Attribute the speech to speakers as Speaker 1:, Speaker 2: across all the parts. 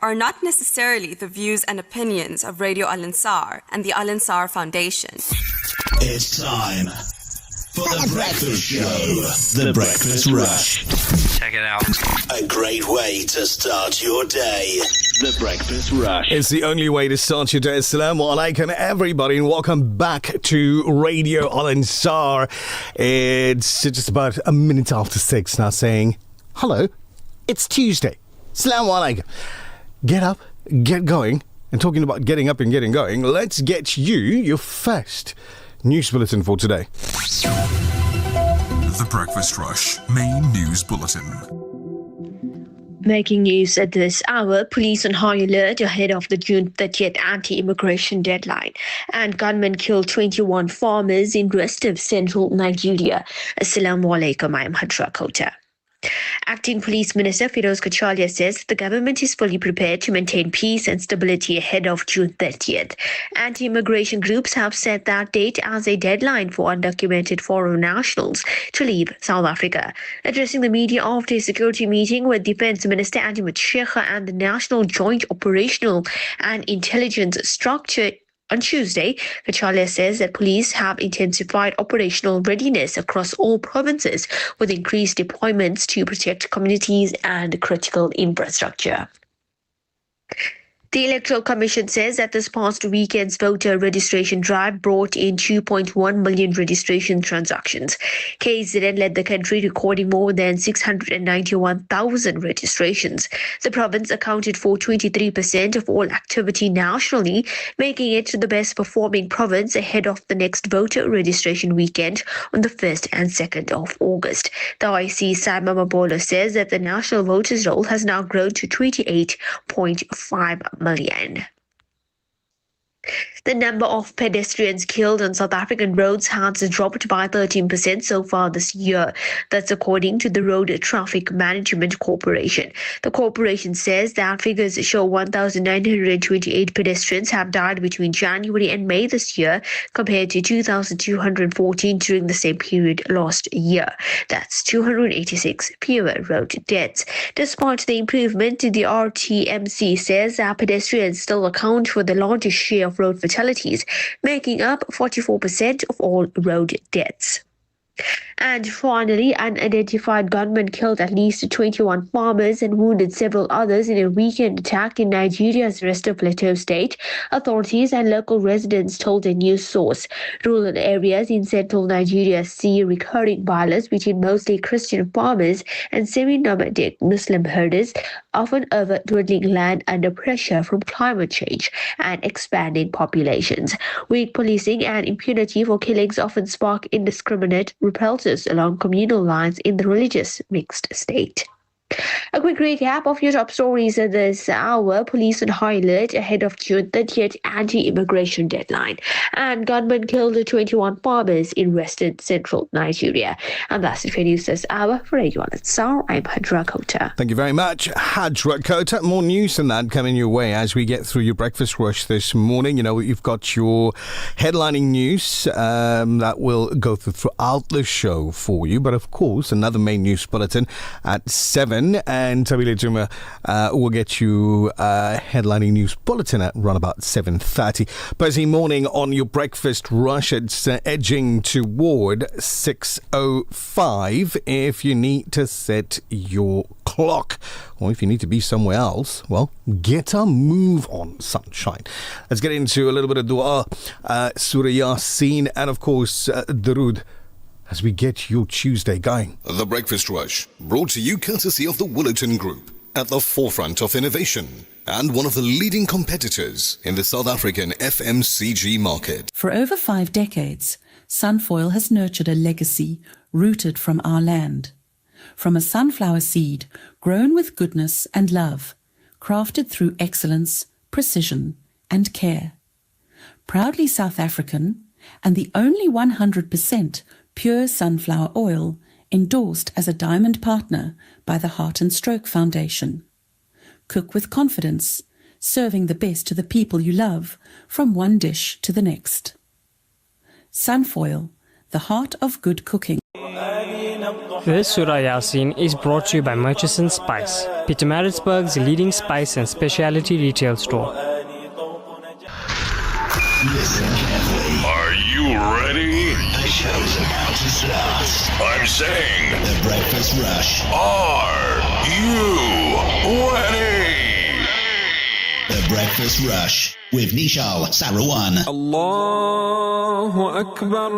Speaker 1: are not necessarily the views and opinions of Radio Al Ansar and the Al Ansar Foundation.
Speaker 2: It's time for The Breakfast Show. The Breakfast Rush.
Speaker 3: Check it out.
Speaker 2: A great way to start your day. The Breakfast Rush.
Speaker 4: It's the only way to start your day. Assalamu alaikum, everybody, and welcome back to Radio Al Ansar. It's just about a minute after 6 now, saying, hello, it's Tuesday. Assalamu alaikum. Get up, get going. And talking about getting up and getting going, let's get you your first news bulletin for today.
Speaker 5: The Breakfast Rush main news bulletin.
Speaker 6: Making news at this hour, police on high alert ahead of the June 30th anti-immigration deadline. And gunmen killed 21 farmers in rest of central Nigeria. Assalamu alaikum, I am Hadra Kota. Acting Police Minister Firoz Kachalia says the government is fully prepared to maintain peace and stability ahead of June 30th. Anti-immigration groups have set that date as a deadline for undocumented foreign nationals to leave South Africa. Addressing the media after a security meeting with Defence Minister Ahmed Sheikha and the National Joint Operational and Intelligence Structure on Tuesday, Kachalia says that police have intensified operational readiness across all provinces with increased deployments to protect communities and critical infrastructure. The Electoral Commission says that this past weekend's voter registration drive brought in 2.1 million registration transactions. KZN led the country, recording more than 691,000 registrations. The province accounted for 23% of all activity nationally, making it the best performing province ahead of the next voter registration weekend on the 1st and 2nd of August. The IC Simon Mabolo says that the national voters' roll has now grown to 28.5 million. The number of pedestrians killed on South African roads has dropped by 13% so far this year. That's according to the Road Traffic Management Corporation. The corporation says that figures show 1,928 pedestrians have died between January and May this year, compared to 2,214 during the same period last year. That's 286 fewer road deaths. Despite the improvement, the RTMC says that pedestrians still account for the largest share of road fatalities, making up 44% of all road deaths. And finally, unidentified gunmen killed at least 21 farmers and wounded several others in a weekend attack in Nigeria's Western Plateau state, authorities and local residents told a news source. Rural areas in central Nigeria see recurring violence between mostly Christian farmers and semi-nomadic Muslim herders, often over dwindling land under pressure from climate change and expanding populations. Weak policing and impunity for killings often spark indiscriminate repulses along communal lines in the religious mixed state. A quick recap of your top stories at this hour. Police on high alert ahead of June 30th anti-immigration deadline. And gunmen killed 21 farmers in western central Nigeria. And that's it for news this hour. For Radio Al Ansar, I'm Hadra Kota.
Speaker 4: Thank you very much, Hadra Kota. More news than that coming your way as we get through your breakfast rush this morning. You know, you've got your headlining news that will go throughout the show for you. But of course, another main news bulletin at 7. And Thabile Duma will get you a headlining news bulletin at around about 7:30. Busy morning on your breakfast rush. It's edging toward 6:05. If you need to set your clock, or if you need to be somewhere else, well, get a move on, sunshine. Let's get into a little bit of dua, Surah Yasin, and of course, Darood, as we get your Tuesday going.
Speaker 5: The Breakfast Rush, brought to you courtesy of the Willerton Group, at the forefront of innovation and one of the leading competitors in the South African FMCG market.
Speaker 7: For over 5 decades, Sunfoil has nurtured a legacy rooted from our land. From a sunflower seed grown with goodness and love, crafted through excellence, precision and care. Proudly South African and the only 100% pure sunflower oil endorsed as a diamond partner by the Heart and Stroke Foundation. Cook with confidence, serving the best to the people you love from one dish to the next. Sunfoil, the heart of good cooking.
Speaker 3: This Surah Yasin is brought to you by Murchison Spice, Pietermaritzburg's leading spice and specialty retail store.
Speaker 2: Listen carefully.
Speaker 8: Are you ready?
Speaker 2: The show's about to start.
Speaker 8: I'm saying,
Speaker 2: The Breakfast Rush.
Speaker 8: are you ready?
Speaker 2: The Breakfast Rush with Nichal Sarawan.
Speaker 9: Allahu Akbar.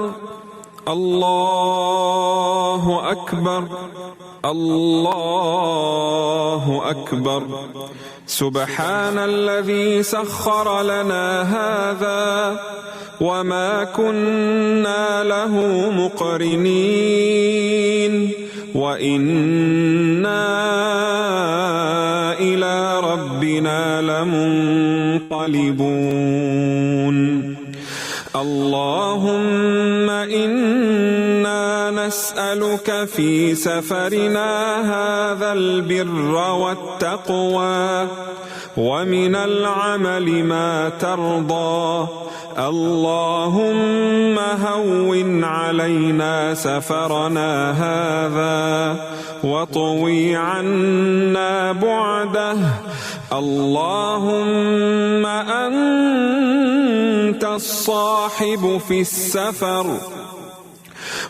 Speaker 9: Allahu Akbar. Allahu Akbar. سبحان الذي سخر لنا هذا وما كنا له مقرنين وإنا إلى ربنا لمنقلبون اللهم إنا نسألك في سفرنا هذا البر والتقوى ومن العمل ما ترضى اللهم هون علينا سفرنا هذا واطوي عنا بعده اللهم أنت الصاحب في السفر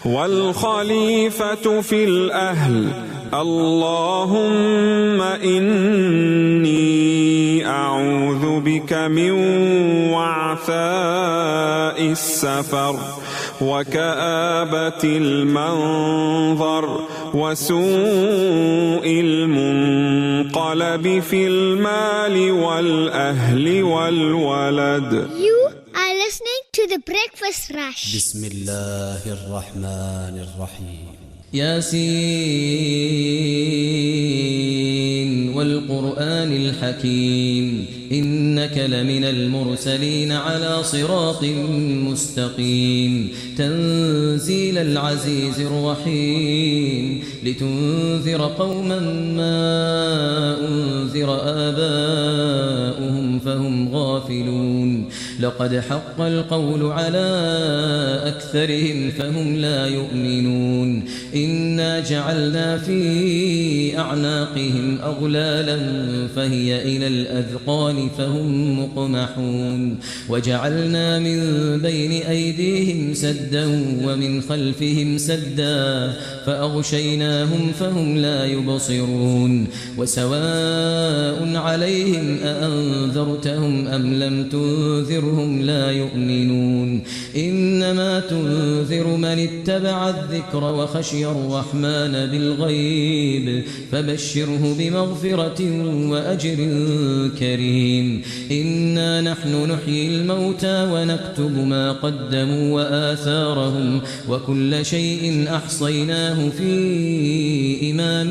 Speaker 9: والخليفة في الأهل اللهم إني أعوذ بك من وعثاء السفر وكآبة المنظر وسوء المنقلب في المال والأهل والولد.
Speaker 10: You are listening to the Breakfast Rush.
Speaker 11: بسم الله الرحمن الرحيم. ياسين والقرآن الحكيم إنك لمن المرسلين على صراط مستقيم تنزيل العزيز الرحيم لتنذر قوما ما أنذر آباؤهم فهم غافلون لقد حق القول على أكثرهم فهم لا يؤمنون إنا جعلنا في أعناقهم أغلالا فهي إلى الأذقان فهم مقمحون وجعلنا من بين أيديهم سدا ومن خلفهم سدا فأغشيناهم فهم لا يبصرون وسواء عليهم أأنذرتهم أم لم تنذرهم لا يؤمنون إنما تنذر من اتبع الذكر وخشي الرحمن بالغيب فبشره بمغفرة وأجر كريم إنا نحن نحيي الموتى ونكتب ما قدموا وآثارهم وكل شيء أحصيناه في إمام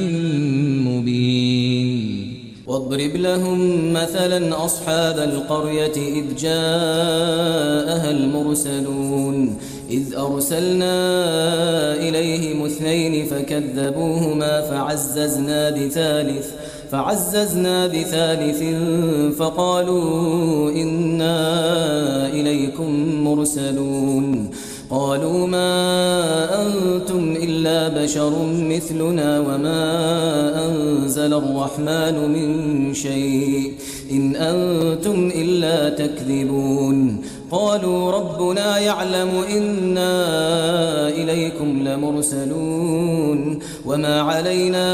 Speaker 11: مبين واضرب لهم مثلا أصحاب القرية إذ جاءها المرسلون إذ أرسلنا إليهم اثنين فكذبوهما فعززنا بثالث فقالوا إنا إليكم مرسلون قالوا ما أنتم إلا بشر مثلنا وما أنزل الرحمن من شيء إن أنتم إلا تكذبون قالوا ربنا يعلم إنا إليكم لمرسلون وما علينا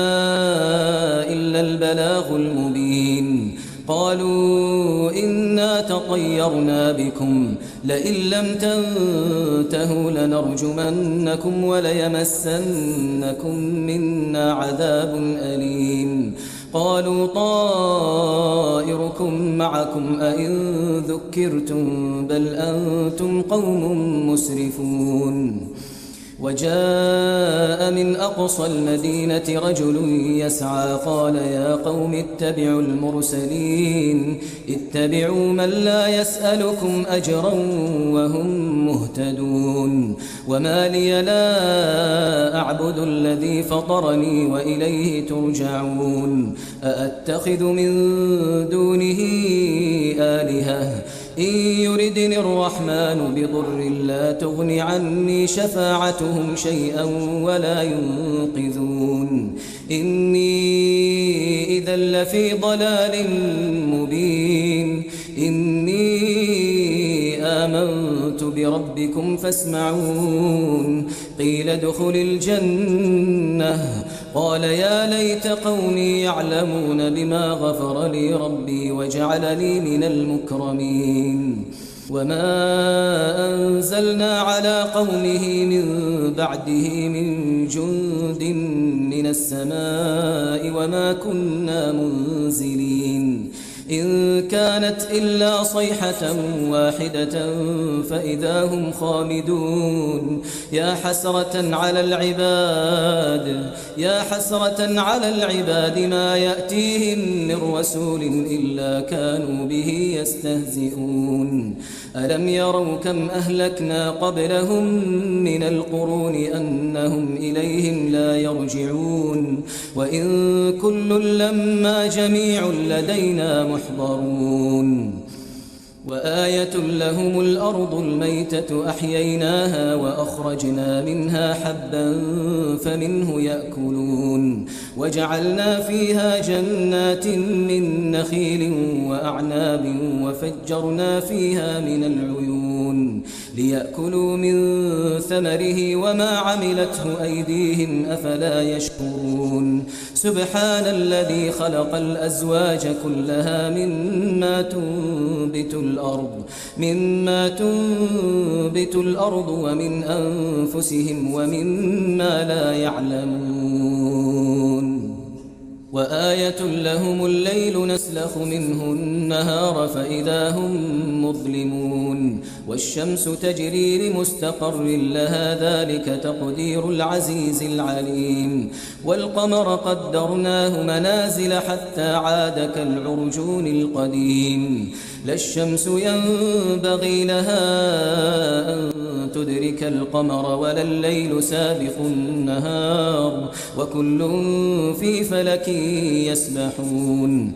Speaker 11: إلا البلاغ المبين قالوا إنا تطيرنا بكم لئن لم تنتهوا لنرجمنكم وليمسنكم منا عذاب أليم قالوا طائركم معكم أئن ذكرتم بل أنتم قوم مسرفون وجاء من أقصى المدينة رجل يسعى قال يا قوم اتبعوا المرسلين اتبعوا من لا يسألكم أجرا وهم مهتدون وما لي لا أعبد الذي فطرني وإليه ترجعون أأتخذ من دونه آلهة إن يردني الرحمن بضر لا تغن عني شفاعتهم شيئا ولا ينقذون إني إذا لفي ضلال مبين إني آمنت بربكم فاسمعون قيل ادخل الجنة قال يا ليت قومي يعلمون بما غفر لي ربي وجعلني من المكرمين وما أنزلنا على قومه من بعده من جند من السماء وما كنا منزلين إن كانت إلا صيحة واحدة فإذا هم خامدون يا حسرة على العباد ما يأتيهم من رسول إلا كانوا به يستهزئون ألم يروا كم أهلكنا قبلهم من القرون أنهم إليهم لا يرجعون وإن كل لما جميع لدينا محضرون وآية لهم الأرض الميتة أحييناها وأخرجنا منها حبا فمنه يأكلون وجعلنا فيها جنات من نخيل وأعناب وفجرنا فيها من العيون ليأكلوا من ثمره وما عملته أيديهم أفلا يشكرون سبحان الذي خلق الأزواج كلها مما تنبت الأرض ومن أنفسهم ومما لا يعلمون وآية لهم الليل نسلخ منه النهار فإذا هم مظلمون والشمس تجري لمستقر لها ذلك تقدير العزيز العليم والقمر قدرناه منازل حتى عاد كالعرجون القديم لا الشمس ينبغي لها أن تدرك القمر ولا الليل سابق النهار وكل في فلك يسبحون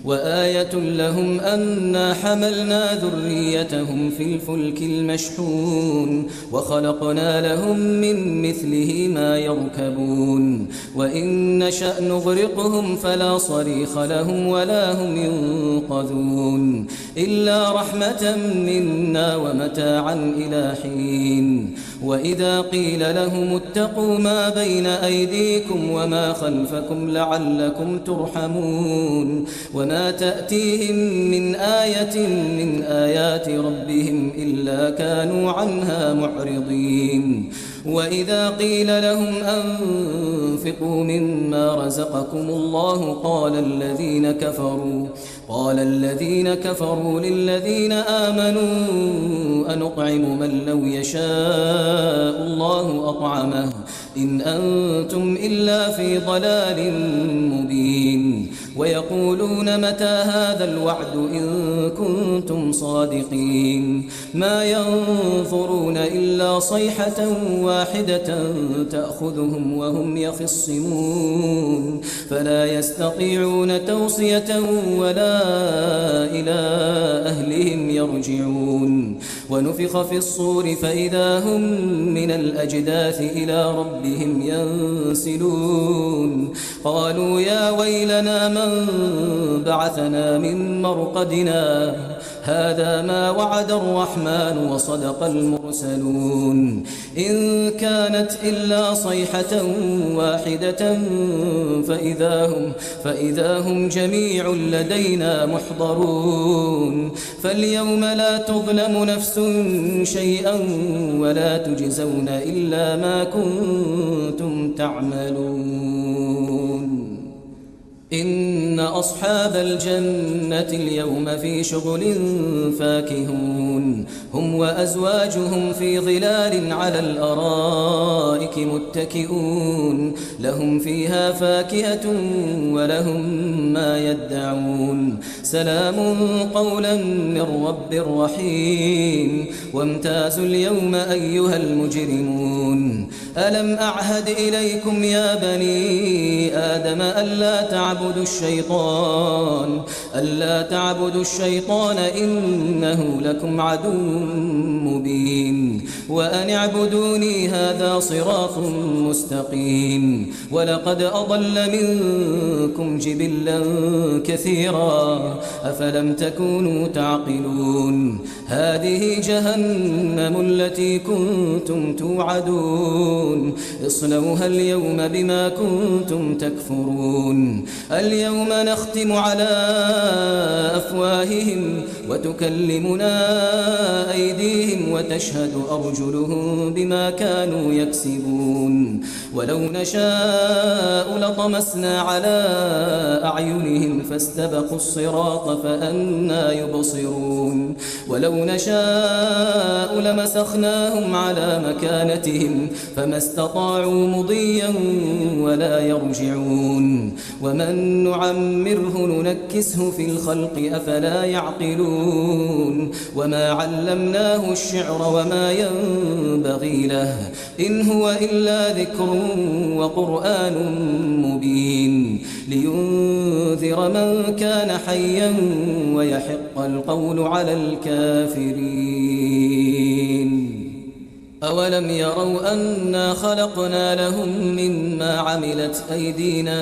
Speaker 11: وآية لهم أنا حملنا ذريتهم في الفلك المشحون وخلقنا لهم من مثله ما يركبون وإن نشأ نغرقهم فلا صريخ لهم ولا هم ينقذون إلا رحمة منا ومتاعا إلى حين وإذا قيل لهم اتقوا ما بين أيديكم وما خلفكم لعلكم ترحمون وما تأتيهم من آية من آيات ربهم إلا كانوا عنها معرضين وإذا قيل لهم أنفقوا مما رزقكم الله قال الذين كفروا للذين آمنوا أنطعم من لو يشاء الله أطعمه إن أنتم إلا في ضلال مبين ويقولون متى هذا الوعد إن كنتم صادقين ما ينظرون إلا صيحة واحدة تأخذهم وهم يخصمون فلا يستطيعون توصية ولا إلى أهلهم يرجعون ونفخ في الصور فإذا هم من الأجداث إلى ربهم ينسلون قالوا يا ويلنا من بعثنا من مرقدنا هذا ما وعد الرحمن وصدق المرسلون إن كانت إلا صيحة واحدة فإذا هم جميع لدينا محضرون فاليوم لا تظلم نفس شيئا ولا تجزون إلا ما كنتم تعملون إن أصحاب الجنة اليوم في شغل فاكهون هم وأزواجهم في ظلال على الأرائك متكئون لهم فيها فاكهة ولهم ما يدعون سلام قولا من رب رحيم وامتازوا اليوم أيها المجرمون ألم أعهد إليكم يا بني آدم ألا تعبدوا الشيطان الشيطان ألا تعبدوا الشيطان إنه لكم عدو مبين وأن اعبدوني هذا صراط مستقيم ولقد أضل منكم جبلا كثيرا أفلم تكونوا تعقلون هذه جهنم التي كنتم توعدون اصلوها اليوم بما كنتم تكفرون اليوم نختم على أفواههم وتكلمنا أيديهم وتشهد أرجلهم بما كانوا يكسبون ولو نشاء لطمسنا على أعينهم فاستبقوا الصراط فأنى يبصرون ولو نشاء لمسخناهم على مكانتهم فما استطاعوا مضيا ولا يرجعون ومن نعمره ننكسه في الخلق أفلا يعقلون وما علمناه الشعر وما ينبغي له إن هو إلا ذكر وقرآن مبين لينذر من كان حيا ويحق القول على الكافرين أولم يروا أنا خلقنا لهم مما عملت أيدينا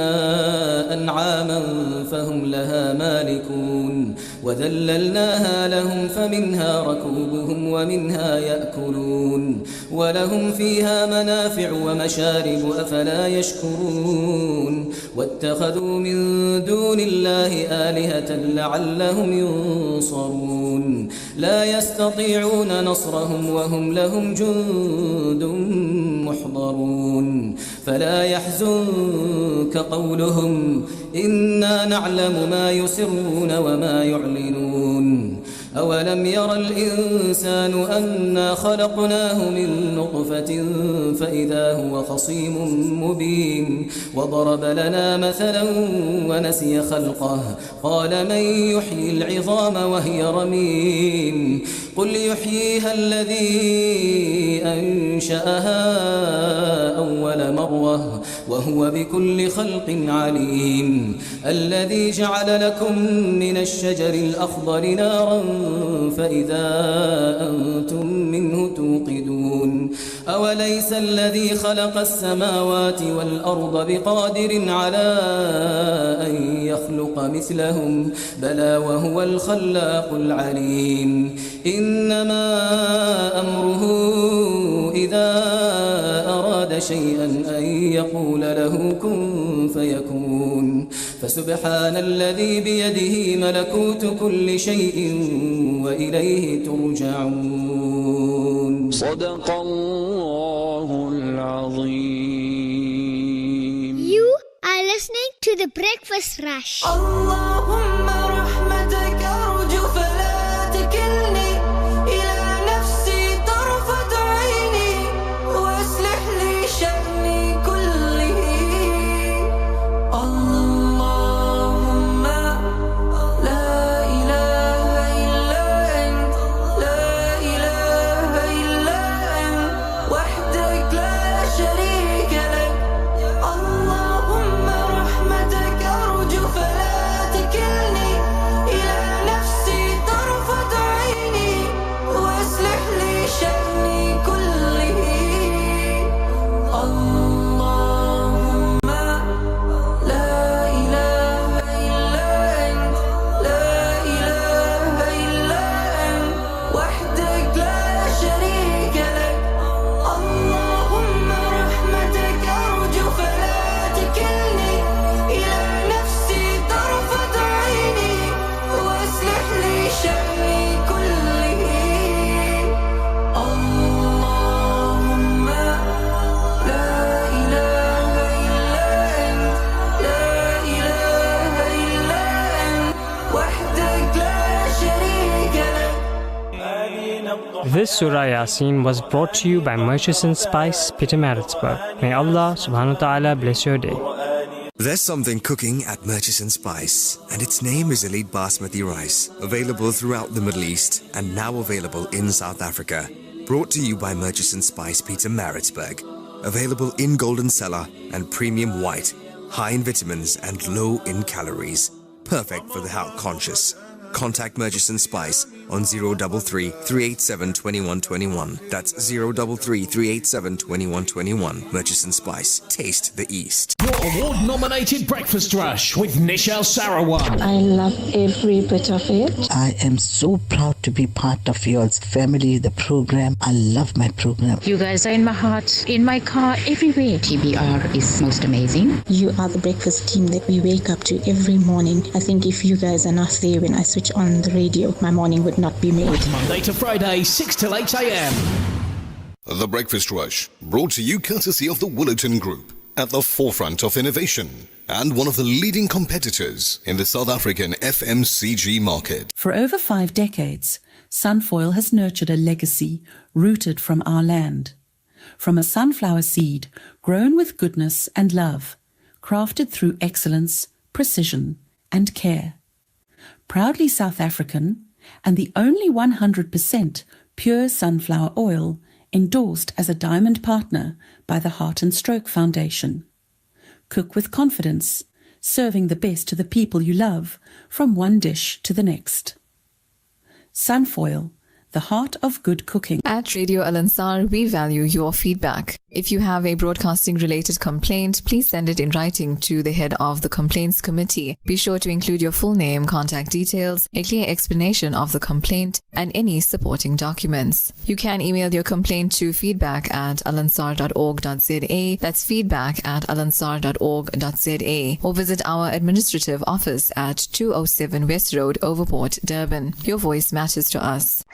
Speaker 11: أنعاما فهم لها مالكون وذللناها لهم فمنها ركوبهم ومنها يأكلون ولهم فيها منافع ومشارب أفلا يشكرون واتخذوا من دون الله آلهة لعلهم ينصرون لا يستطيعون نصرهم وهم لهم جند محضرون فلا يحزنك قولهم إنا نعلم ما يسرون وما يعلنون أولم ير الإنسان أنا خلقناه من نطفة فإذا هو خصيم مبين وضرب لنا مثلا ونسي خلقه قال من يحيي العظام وهي رميم قل يحييها الذي أنشأها أول مرة وهو بكل خلق عليم الذي جعل لكم من الشجر الأخضر نارا فإذا أنتم منه توقدون أوليس الذي خلق السماوات والأرض بقادر على أن يخلق مثلهم بلى وهو الخلاق العليم إنما أمره إذا أراد شيئا أن يقول له كن فيكون فسبحان الذي بيده ملكوت كل شيء وإليه ترجعون
Speaker 12: صدق الله العظيم.
Speaker 10: You are listening to the Breakfast Rush.
Speaker 13: اللهم رحمتك أرجو فلا تكلني إلى نفسي طرفة عيني وأصلح لي شأني كله. اللهم لا إله إلا أنت لا إله إلا أنت وحدك لا شريك لك. اللهم رحمتك أرجو فلا تكلني إلى نفسي طرفة عيني وأصلح لي شأني كله. اللهم لا إله إلا أنت لا إله إلا أنت وحدك لا شريك لك. اللهم رحمتك أرجو فلا تكلني إلى نفسي طرفة عيني وأصلح لي شأني كله. اللهم لا إله إلا أنت لا إله إلا أنت وحدك لا شريك لك.
Speaker 3: This Surah Yasin was brought to you by Murchison Spice, Pietermaritzburg. May Allah subhanahu wa ta'ala bless your day.
Speaker 14: There's something cooking at Murchison Spice, and its name is Elite Basmati Rice, available throughout the Middle East and now available in South Africa. Brought to you by Murchison Spice, Pietermaritzburg. Available in golden cellar and premium white, high in vitamins and low in calories. perfect for the health conscious. Contact Murchison Spice on 033 387 2121. That's 033 387 2121. Murchison Spice. Taste the East.
Speaker 2: Your award-nominated Breakfast Rush with Nichal Sarawan.
Speaker 15: I love every bit of it. I am so proud to be part of your family, the program. I love my program.
Speaker 16: You guys are in my heart, in my car, everywhere. TBR is most amazing.
Speaker 17: You are the breakfast team that we wake up to every morning. I think if you guys are not there when I switch on the radio, my morning would not be made.
Speaker 2: Monday to Friday, 6 till 8 a.m.
Speaker 5: The Breakfast Rush, brought to you courtesy of the Willerton Group, at the forefront of innovation and one of the leading competitors in the South African FMCG market.
Speaker 7: For over 5 decades, Sunfoil has nurtured a legacy rooted from our land. From a sunflower seed grown with goodness and love, crafted through excellence, precision, and care. Proudly South African, and the only 100% pure sunflower oil endorsed as a diamond partner by the Heart and Stroke Foundation. Cook with confidence, serving the best to the people you love, from one dish to the next. Sunfoil, the heart of good cooking.
Speaker 18: At Radio Al Ansar, we value your feedback. If you have a broadcasting-related complaint, please send it in writing to the head of the Complaints Committee. Be sure to include your full name, contact details, a clear explanation of the complaint, and any supporting documents. You can email your complaint to feedback@alansar.org.za. That's feedback@alansar.org.za. Or visit our administrative office at 207 West Road, Overport, Durban. Your voice matters to us.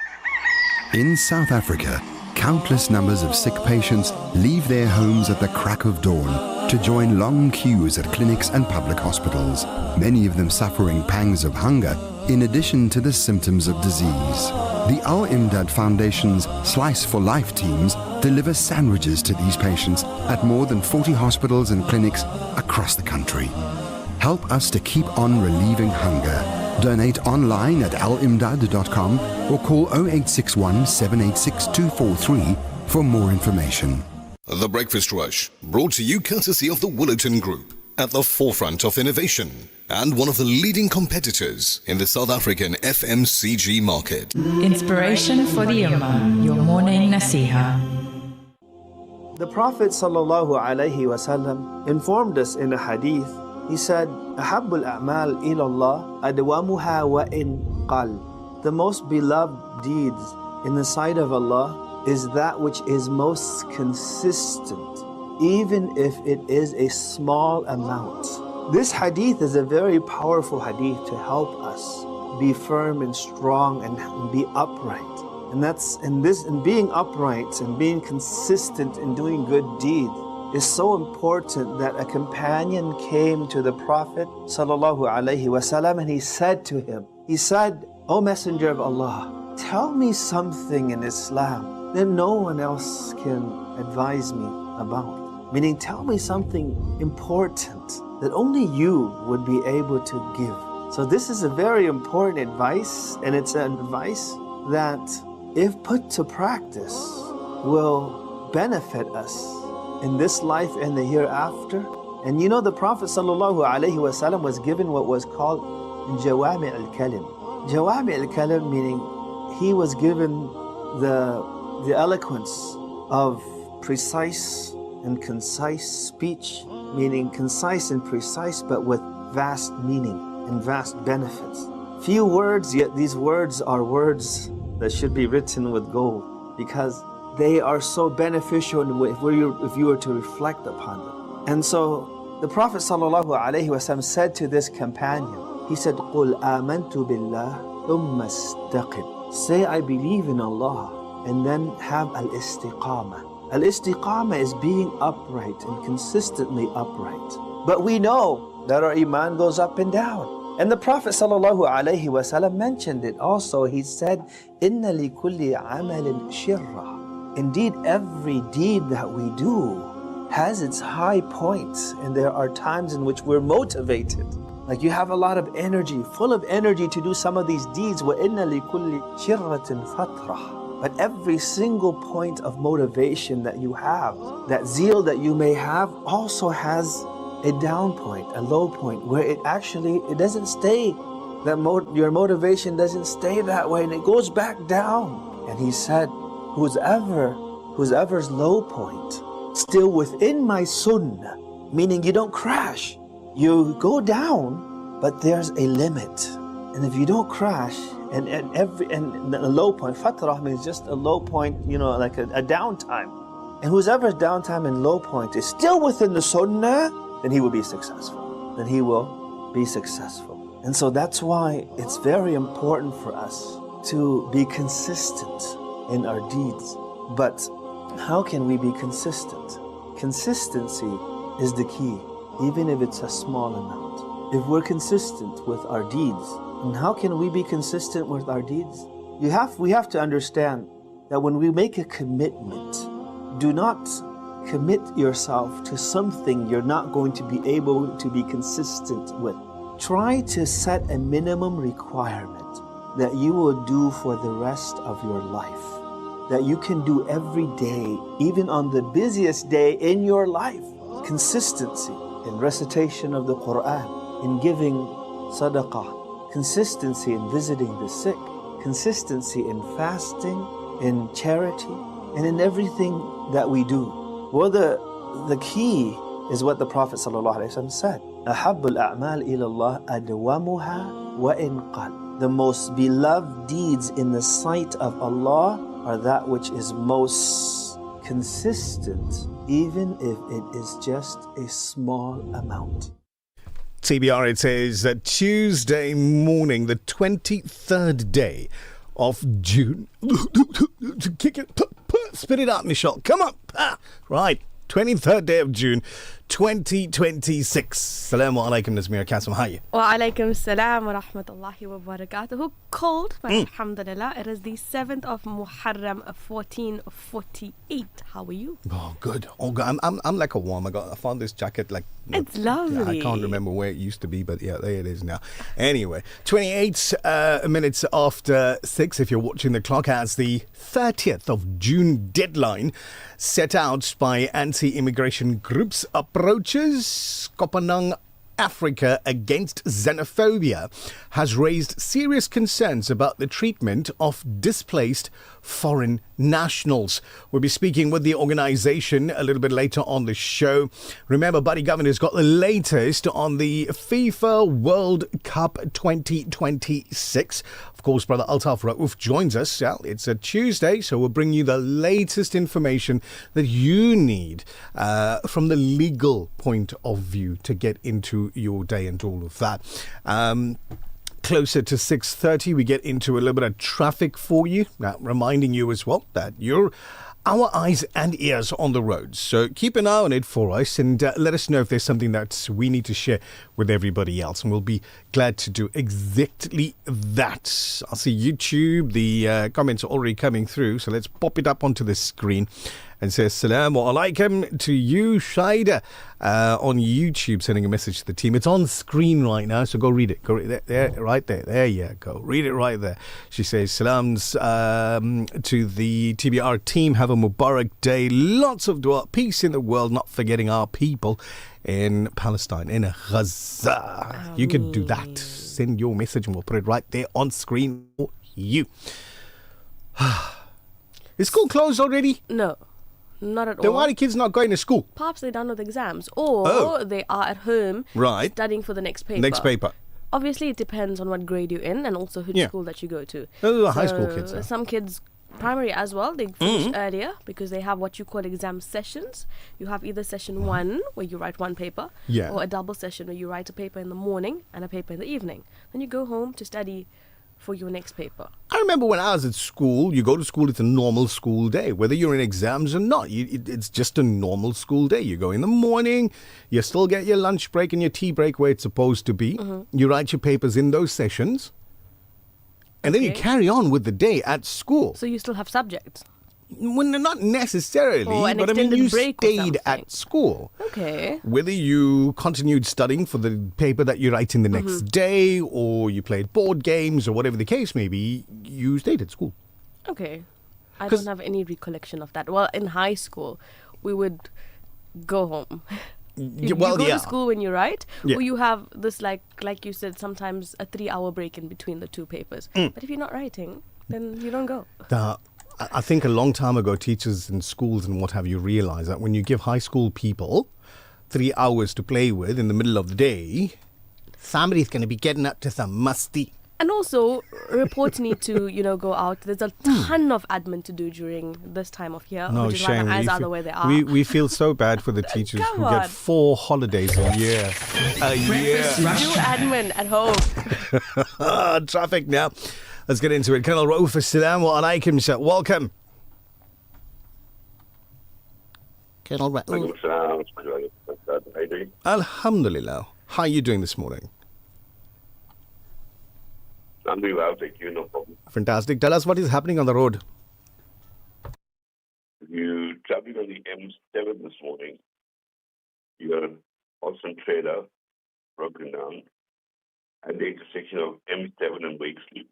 Speaker 19: In South Africa, countless numbers of sick patients leave their homes at the crack of dawn to join long queues at clinics and public hospitals, many of them suffering pangs of hunger in addition to the symptoms of disease. The Al Imdad Foundation's Slice for Life teams deliver sandwiches to these patients at more than 40 hospitals and clinics across the country. Help us to keep on relieving hunger. Donate online at alimdad.com or call 0861 786 243 for more information.
Speaker 5: The Breakfast Rush, brought to you courtesy of the Willerton Group, at the forefront of innovation and one of the leading competitors in the South African FMCG market.
Speaker 20: Inspiration for the Ummah, your morning nasiha.
Speaker 21: The Prophet ﷺ informed us in a hadith. He said, أَحَبُّ الْأَعْمَالِ إِلَى اللَّهِ أَدْوَامُهَا وَإِنْ قَلَّ. The most beloved deeds in the sight of Allah is that which is most consistent, even if it is a small amount. This hadith is a very powerful hadith to help us be firm and strong and be upright. And being upright and being consistent in doing good deeds is so important that a companion came to the Prophet ﷺ and he said to him, O Messenger of Allah, tell me something in Islam that no one else can advise me about. Meaning, tell me something important that only you would be able to give. So this is a very important advice, and it's an advice that, if put to practice, will benefit us in this life and the hereafter. And you know, the Prophet ﷺ was given what was called Jawami al-Kalim. Jawami al-Kalim meaning he was given the eloquence of precise and concise speech, meaning concise and precise but with vast meaning and vast benefits. Few words, yet these words are words that should be written with gold, because they are so beneficial if you were to reflect upon them. And so the Prophet ﷺ said to this companion, he said, قُلْ آمَنْتُ بِاللَّهِ ثُمَّ اسْتَقِمْ. Say, I believe in Allah, and then have al-istiqamah. Al-istiqamah is being upright and consistently upright. But we know that our iman goes up and down. And the Prophet ﷺ mentioned it also. He said, إِنَّ لِكُلِّ عَمَلٍ شِرَّةٍ. Indeed, every deed that we do has its high points, and there are times in which we're motivated. Like you have a lot of energy, full of energy to do some of these deeds. وَإِنَّ لِكُلِّ شِرَّةٍ فَتْرَةٍ. But every single point of motivation that you have, that zeal that you may have, also has a down point, a low point, where it doesn't stay, your motivation doesn't stay that way, and it goes back down. And he said, whoever's low point, still within my sunnah, meaning you don't crash, you go down, but there's a limit. And if you don't crash, and a low point, fatrah means just a low point, like a downtime. And whoever's downtime and low point is still within the sunnah, then he will be successful. And so that's why it's very important for us to be consistent in our deeds. But how can we be consistent? Consistency is the key, even if it's a small amount. If we're consistent with our deeds, and how can we be consistent with our deeds? We have to understand that when we make a commitment, do not commit yourself to something you're not going to be able to be consistent with. Try to set a minimum requirement that you will do for the rest of your life, that you can do every day, even on the busiest day in your life. Consistency in recitation of the Quran, in giving sadaqah, consistency in visiting the sick, consistency in fasting, in charity, and in everything that we do. Well, the key is what the Prophet ﷺ said. أَحَبُّ الْأَعْمَالِ إِلَى اللَّهِ أَدْوَمُهَا وَإِنْ قَلَّ. The most beloved deeds in the sight of Allah are that which is most consistent, even if it is just a small amount.
Speaker 4: TBR, it says Tuesday morning, the 23rd day of June. Kick it, spit it out, Nichal. Come on. Right. 23rd day of June 2026. Assalamu alaikum, Nazmeera Cassim. How are you?
Speaker 1: Wa alaikum salam wa rahmatullahi wa barakatuhu. Cold, but alhamdulillah, it is the 7th of Muharram 1448. How are you?
Speaker 4: Oh, good. Oh, good. I'm like a worm. I found this jacket like...
Speaker 1: It's lovely.
Speaker 4: I can't remember where it used to be, but yeah, there it is now. Anyway, 28 minutes after 6, if you're watching the clock, as the 30th of June deadline set out by anti-immigration groups approaches Kopanang, Africa against xenophobia has raised serious concerns about the treatment of displaced foreign nationals. We'll be speaking with the organization a little bit later on the show. Remember, Buddy Governor's got the latest on the FIFA World Cup 2026. Of course, Brother Altaf Raouf joins us. Well, it's a Tuesday, so we'll bring you the latest information that you need from the legal point of view to get into your day and all of that. Closer to 6:30, we get into a little bit of traffic for you. Now, reminding you as well that you're our eyes and ears on the roads. So keep an eye on it for us and let us know if there's something that we need to share with everybody else. And we'll be glad to do exactly that. I see YouTube. The comments are already coming through. So let's pop it up onto the screen. And says, Assalamu alaikum to you, Shaida, on YouTube, sending a message to the team. It's on screen right now, so go read it. Go read it there, right there. There you go. Read it right there. She says, salams to the TBR team. Have a Mubarak day. Lots of dua. Peace in the world, not forgetting our people in Palestine, in Gaza. You can do that. Send your message and we'll put it right there on screen for you. Is school closed already?
Speaker 1: No. Not at all.
Speaker 4: Then why are the kids not going to school?
Speaker 1: Perhaps they're done with exams, or they are at home studying for the next paper. Obviously, it depends on what grade you're in and also which school that you go to.
Speaker 4: Those are high school kids.
Speaker 1: Some kids, primary as well, they finish earlier because they have what you call exam sessions. You have either session 1 where you write one paper, or a double session where you write a paper in the morning and a paper in the evening. Then you go home to study for your next paper.
Speaker 4: I remember when I was at school, you go to school, it's a normal school day. Whether you're in exams or not, it's just a normal school day. You go in the morning, you still get your lunch break and your tea break where it's supposed to be. You write your papers in those sessions. And then you carry on with the day at school.
Speaker 1: So you still have subjects?
Speaker 4: Well, not necessarily, but I mean, you stayed at school.
Speaker 1: Okay.
Speaker 4: Whether you continued studying for the paper that you write in the next day, or you played board games, or whatever the case may be, you stayed at school.
Speaker 1: Okay. I don't have any recollection of that. Well, in high school, we would go home You go to school when you write, or you have this, like you said, sometimes a 3-hour break in between the two papers. But if you're not writing, then you don't go.
Speaker 4: I think a long time ago, teachers in schools and what have you realized that when you give high school people 3 hours to play with in the middle of the day, somebody's going to be getting up to some musty.
Speaker 1: And also, reports need to, go out. There's a ton of admin to do during this time of year,
Speaker 4: No
Speaker 1: which is
Speaker 4: shame.
Speaker 1: why my eyes are the way they are.
Speaker 4: We feel so bad for the teachers who get 4 holidays a year.
Speaker 1: Do admin at home.
Speaker 4: Traffic now. Let's get into it. Colonel Rauf, assalamu alaikum, sir. Welcome. Colonel Rauf. Alhamdulillah. How are you doing this morning?
Speaker 6: I'm doing well, thank you, no problem.
Speaker 4: Fantastic. Tell us what is happening on the road.
Speaker 6: You traveling on the M7 this morning. You're an awesome trailer, broken down, at the intersection of M7 and Wakesley.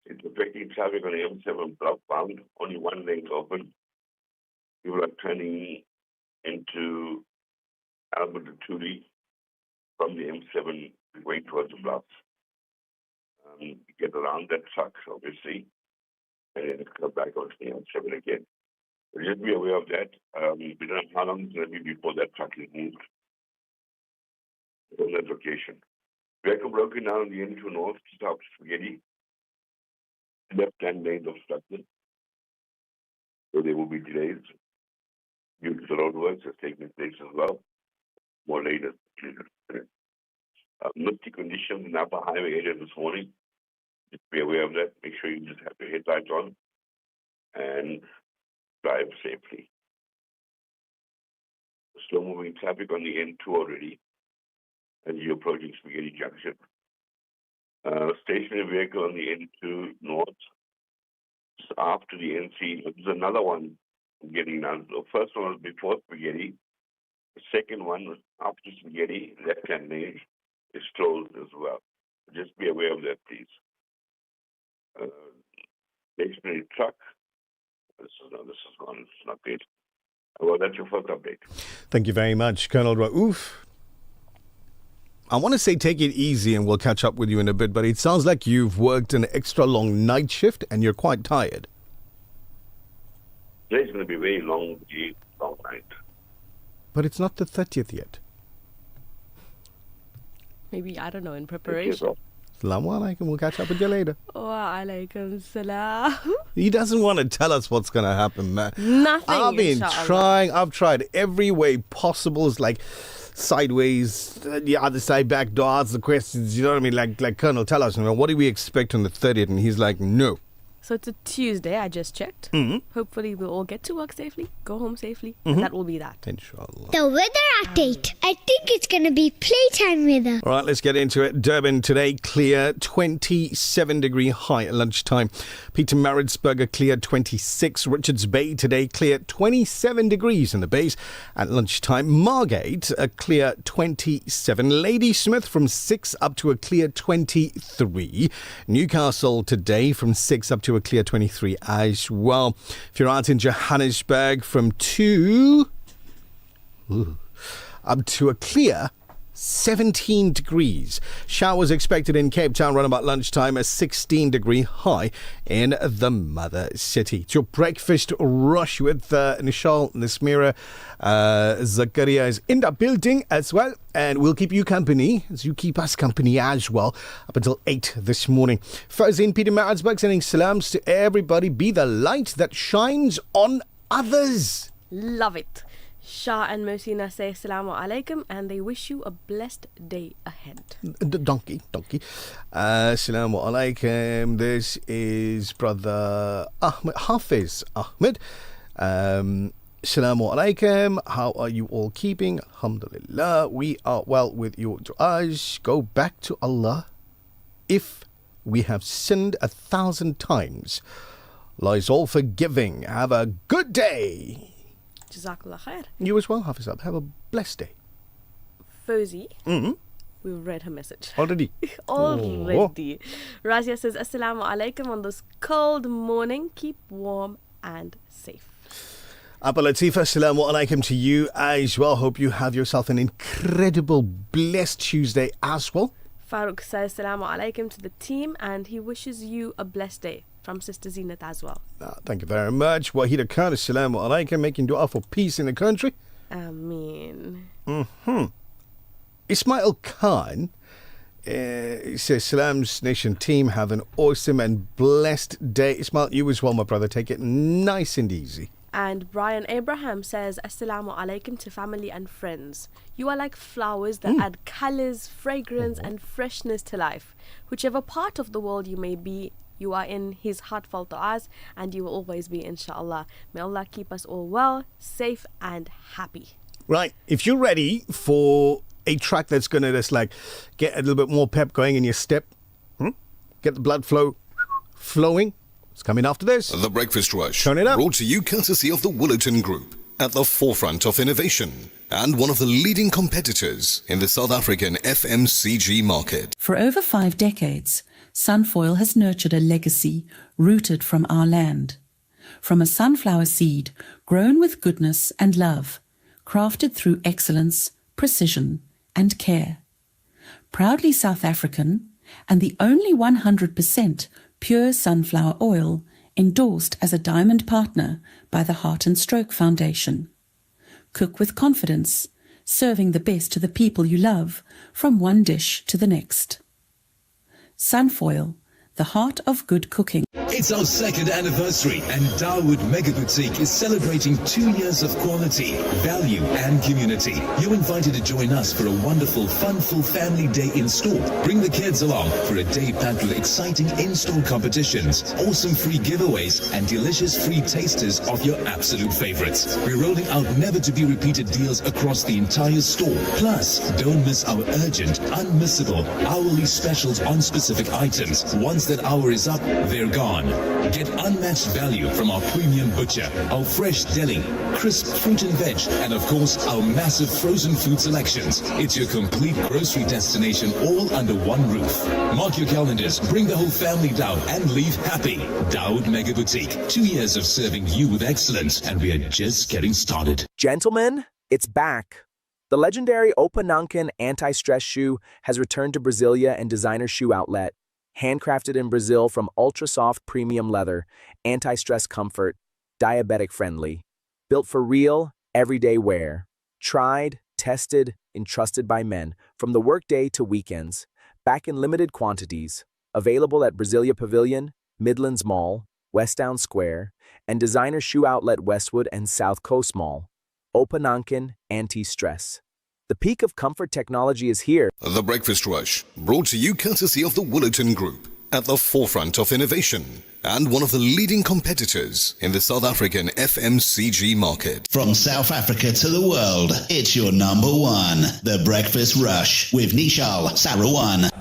Speaker 6: It's affecting traffic on the M7 blockbound, only one lane open. People are turning into Albert Tuli from the M7 going towards the blocks. Get around that truck, obviously, and then come back onto the M7 again. So just be aware of that. We don't know how long it's going to be before that truck is moved from that location. Vehicle broken down on the N2 North to South Spaghetti. Left-hand lanes obstructed. So there will be delays due to the roadworks that's taking place as well. More later. Misty conditions in the upper highway area this morning. Just be aware of that. Make sure you just have your headlights on and drive safely. Slow-moving traffic on the N2 already as you're approaching Spaghetti Junction. Stationary vehicle on the N2 North. Just after the NC, there's another one getting now. The first one was before Spaghetti. The second one was after Spaghetti, left-hand lane, is closed as well. Just be aware of that, please. Stationary truck. This is gone. It's not great. Well, that's your first update.
Speaker 4: Thank you very much, Colonel Rauf. I want to say take it easy and we'll catch up with you in a bit, but it sounds like you've worked an extra long night shift and you're quite tired.
Speaker 6: Today's going to be a very long night.
Speaker 4: But it's not the 30th yet.
Speaker 1: Maybe, I don't know, in preparation.
Speaker 4: Assalamu alaikum. We'll catch up with you later.
Speaker 1: Wa alaikum salam.
Speaker 4: He doesn't want to tell us what's going to happen, man.
Speaker 1: Nothing.
Speaker 4: I've been trying. I've tried every way possible. It's like sideways, the other side, back door, ask the questions. You know what I mean? Like Colonel, tell us, what do we expect on the 30th? And he's like, no.
Speaker 1: So it's a Tuesday, I just checked. Hopefully we'll all get to work safely, go home safely,
Speaker 4: Mm-hmm.
Speaker 1: and that will be that.
Speaker 4: Inshallah.
Speaker 10: The weather update. I think it's going to be playtime weather.
Speaker 4: All right, let's get into it. Durban today, clear, 27-degree high at lunchtime. Pietermaritzburg, clear, 26. Richards Bay today, clear, 27 degrees in the base at lunchtime. Margate, a clear, 27. Ladysmith from 6 up to a clear, 23. Newcastle today from 6 up to a clear 23 as well. If you're out in Johannesburg, from 2 up to a clear 17 degrees. Showers expected in Cape Town around about lunchtime, a 16-degree high in the mother city. It's your breakfast rush with Nichal, Nazmeera, Zakaria is in the building as well, and we'll keep you company as you keep us company as well up until 8 this morning. Fazin Pietermaritzburg sending salams to everybody. Be the light that shines on others.
Speaker 1: Love it. Shah and Mosina say Assalamu alaikum and they wish you a blessed day ahead.
Speaker 4: Donkey. Assalamu alaikum. This is Brother Ahmed, Hafiz Ahmed. Assalamu alaikum. How are you all keeping? Alhamdulillah. We are well with your du'as. Go back to Allah. If we have sinned 1,000 times, Allah is all forgiving. Have a good day.
Speaker 1: Jazakallah khair.
Speaker 4: You as well, Hafiz. Have a blessed day.
Speaker 1: Fozi, we've read her message.
Speaker 4: Already?
Speaker 1: Already. Razia says, Assalamu alaikum on this cold morning. Keep warm and safe.
Speaker 4: Abba Latifa, assalamu alaikum to you as well. Hope you have yourself an incredible, blessed Tuesday as well.
Speaker 1: Farouk says assalamu alaikum to the team and he wishes you a blessed day from Sister Zinat as well.
Speaker 4: Thank you very much. Wahida Khan, assalamu alaikum, making dua for peace in the country.
Speaker 1: Ameen.
Speaker 4: Ismail Khan says, Salam's Nation team, have an awesome and blessed day. Ismail, you as well, my brother. Take it nice and easy.
Speaker 1: And Brian Abraham says, Assalamu alaikum to family and friends. You are like flowers that add colours, fragrance and freshness to life. Whichever part of the world you may be, you are in his heartfelt du'as and you will always be, inshallah. May Allah keep us all well, safe and happy.
Speaker 4: Right, if you're ready for a track that's going to just like get a little bit more pep going in your step, get the blood flow flowing, it's coming after this.
Speaker 5: The Breakfast Rush.
Speaker 4: Turn it up.
Speaker 5: Brought to you courtesy of the Woollerton Group, at the forefront of innovation and one of the leading competitors in the South African FMCG market.
Speaker 7: For over 5 decades, Sunfoil has nurtured a legacy rooted from our land. From a sunflower seed grown with goodness and love, crafted through excellence, precision and care. Proudly South African and the only 100% pure sunflower oil endorsed as a diamond partner by the Heart and Stroke Foundation. Cook with confidence, serving the best to the people you love from one dish to the next. Sunfoil, the heart of good cooking.
Speaker 2: It's our 2nd anniversary and Dawood Mega Boutique is celebrating 2 years of quality, value and community. You're invited to join us for a wonderful, fun-full family day in store. Bring the kids along for a day packed with exciting in-store competitions, awesome free giveaways and delicious free tasters of your absolute favorites. We're rolling out never-to-be-repeated deals across the entire store. Plus, don't miss our urgent, unmissable, hourly specials on specific items. Once that hour is up, they're gone. Get unmatched value from our premium butcher, our fresh deli, crisp fruit and veg, and of course, our massive frozen food selections. It's your complete grocery destination all under one roof. Mark your calendars, bring the whole family down and leave happy. Dawood Mega Boutique, 2 years of serving you with excellence, and we are just getting started.
Speaker 8: Gentlemen, it's back. The legendary Opanankan anti-stress shoe has returned to Brasilia and Designer Shoe Outlet. Handcrafted in Brazil from ultra-soft premium leather, anti-stress comfort, diabetic-friendly. Built for real, everyday wear. Tried, tested, and trusted by men, from the workday to weekends. Back in limited quantities. Available at Brasilia Pavilion, Midlands Mall, Westtown Square, and Designer Shoe Outlet Westwood and South Coast Mall. Opanankan Anti-Stress. The peak of comfort technology is here.
Speaker 5: The Breakfast Rush, brought to you courtesy of the Woollerton Group, at the forefront of innovation and one of the leading competitors in the South African FMCG market.
Speaker 2: From South Africa to the world, it's your number one, The Breakfast Rush, with Nichal Sarawan.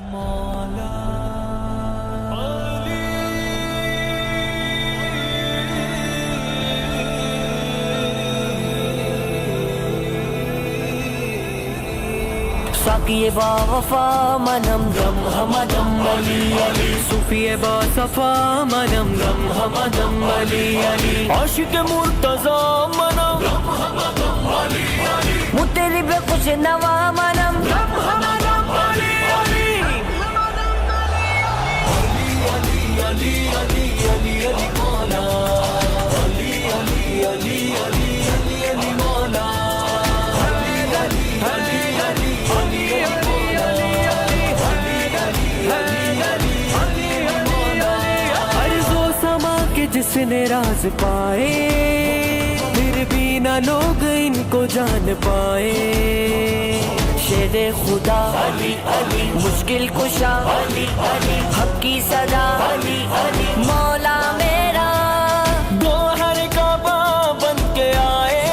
Speaker 13: साकिए बा वफा मनम गम हमदम अली अली सूफिए बा सफा मनम गम हमदम अली अली आशिक मुर्तजा मनम गम हमदम अली अली मुतेरी बे खुश नवा मनम गम हमदम अली अली अली अली अली अली अली मौला अली अली अली अली अली अली मौला जिसने राज पाए फिर भी ना लोग इनको जान पाए शेरे खुदा अली अली मुश्किल कुशा अली अली हक की सदा अली अली मौला मेरा गोहर काबा बन के आए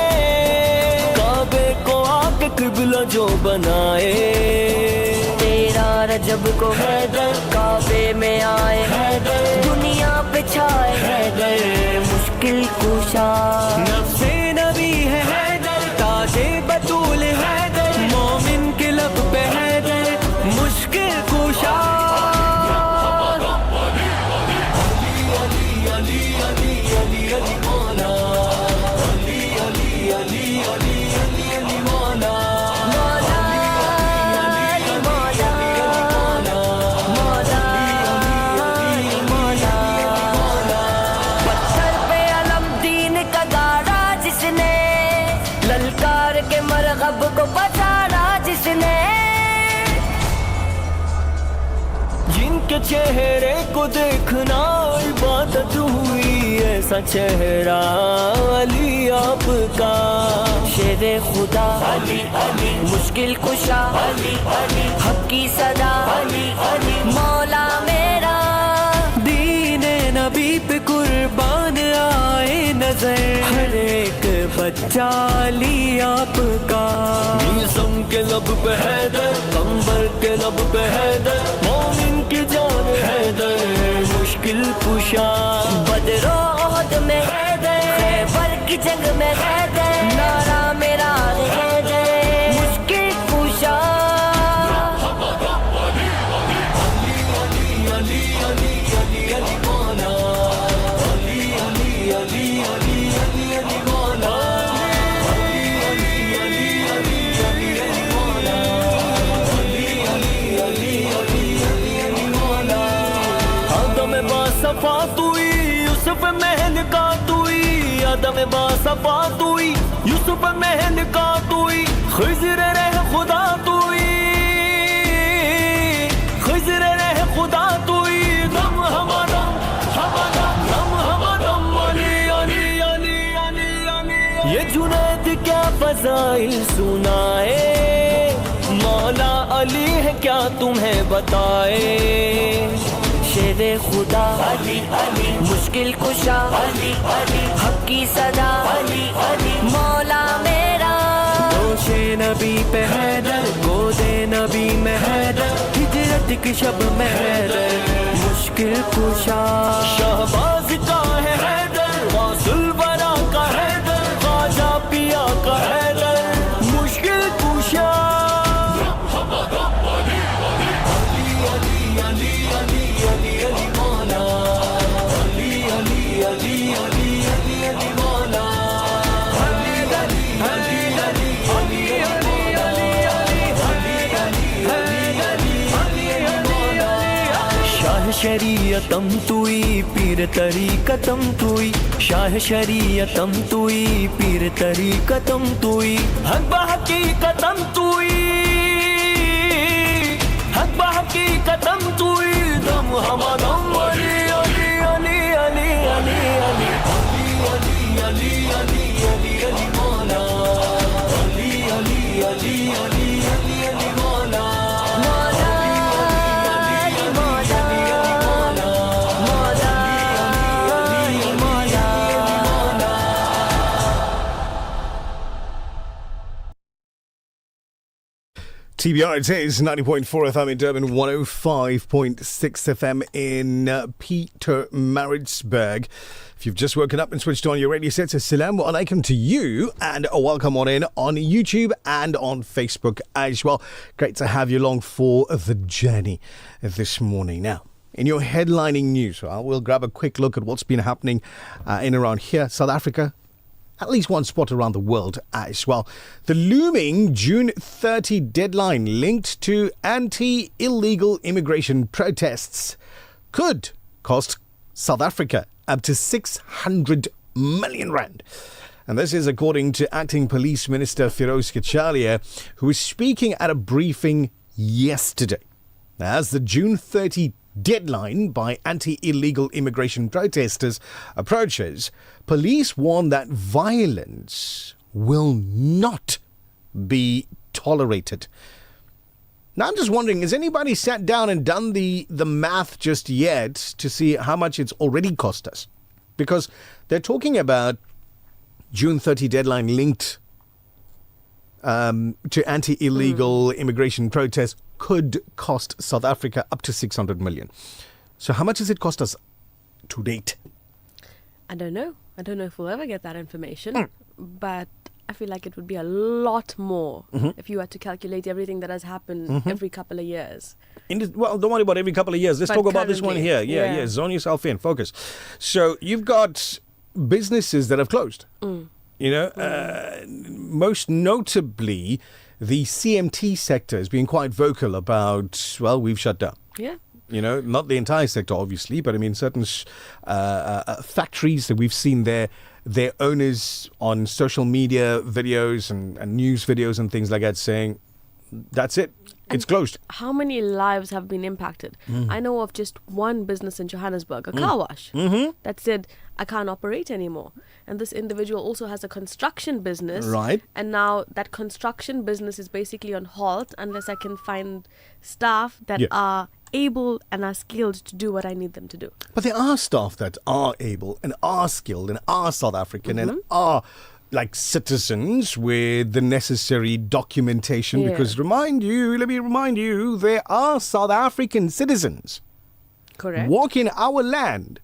Speaker 13: काबे को आके किबला जो बनाए तेरा रजब को हैदर काबे में आए हैदर दुनिया पे छाए हैदर मुश्किल कुशा नफ्से नबी है हैदर ताजे बतूल हैदर मोमिन के लब पे हैदर मुश्किल कुशा अली अली अली अली अली मौला Ali چہرے کو دیکھنا عبادت ہوئی ایسا چہرہ علی آپ کا شیر خدا علی علی مشکل کشا علی علی حق کی صدا علی علی مولا میرا دین نبی پہ قربان آئے نظر ہر ایک بچہ علی آپ کا نیزم کے لب پہ حیدر کمبر کے لب پہ حیدر مومن کی جان حیدر مشکل کشا بدر و احد میں حیدر خیبر کی جنگ میں حیدر نعرہ میرا حیدر مشکل کشا علی علی علی علی علی مولا علی علی علی علی علی علی مولا صفا توئی یوسف مہن کا توئی آدم با صفا توئی یوسف مہن کا توئی خضر رہ خدا توئی خضر رہ خدا توئی دم ہمارا دم ہمارا علی علی علی علی علی یہ جنید کیا فضائل سنائے مولا علی ہے کیا تمہیں بتائے شیر خدا علی علی مشکل کشا علی علی حق کی صدا علی علی مولا میرا دوش نبی پہ حیدر گود نبی میں حیدر ہجرت کی شب میں حیدر مشکل کشا شہباز کا ہے حیدر غوث الورا کا حیدر خواجہ پیا کا حیدر مشکل کشا شریعتم توئی پیر طریقتم توئی شاہ شریعتم توئی پیر طریقتم توئی حق بحقیقتم توئی حق بحقیقتم توئی دم ہمارم علی علی علی علی علی علی علی علی علی علی علی مولا علی علی علی علی علی علی مولا
Speaker 4: TBR, it is 90.4 FM in Durban, 105.6 FM in Pietermaritzburg. If you've just woken up and switched on your radio sets, assalamu alaikum to you and a welcome on in on YouTube and on Facebook as well. Great to have you along for the journey this morning. Now, in your headlining news, we'll grab a quick look at what's been happening in around here, South Africa, at least one spot around the world as well. The looming June 30 deadline linked to anti-illegal immigration protests could cost South Africa up to 600 million rand. And this is according to Acting Police Minister Firoz Kachalia, who was speaking at a briefing yesterday. As the June 30 deadline by anti-illegal immigration protesters approaches, police warn that violence will not be tolerated. Now, I'm just wondering, has anybody sat down and done the math just yet to see how much it's already cost us? Because they're talking about June 30 deadline linked to anti-illegal immigration protests could cost South Africa up to 600 million. So how much has it cost us to date?
Speaker 1: I don't know. I don't know if we'll ever get that information, but I feel like it would be a lot more if you had to calculate everything that has happened every couple of years.
Speaker 4: Well, don't worry about every couple of years. Let's talk about this one here. Yeah. Zone yourself in. Focus. So you've got businesses that have closed. You know, most notably, the CMT sector has been quite vocal about, well, we've shut down.
Speaker 1: Yeah.
Speaker 4: You know, not the entire sector, obviously, but I mean, certain factories that we've seen their owners on social media videos and news videos and things like that saying, that's it. It's closed.
Speaker 1: How many lives have been impacted? I know of just one business in Johannesburg, a car wash, that said, I can't operate anymore. And this individual also has a construction business.
Speaker 4: Right.
Speaker 1: And now that construction business is basically on halt unless I can find staff that are able and are skilled to do what I need them to do.
Speaker 4: But there are staff that are able and are skilled and are South African and are like citizens with the necessary documentation, because let me remind you, there are South African citizens walking our land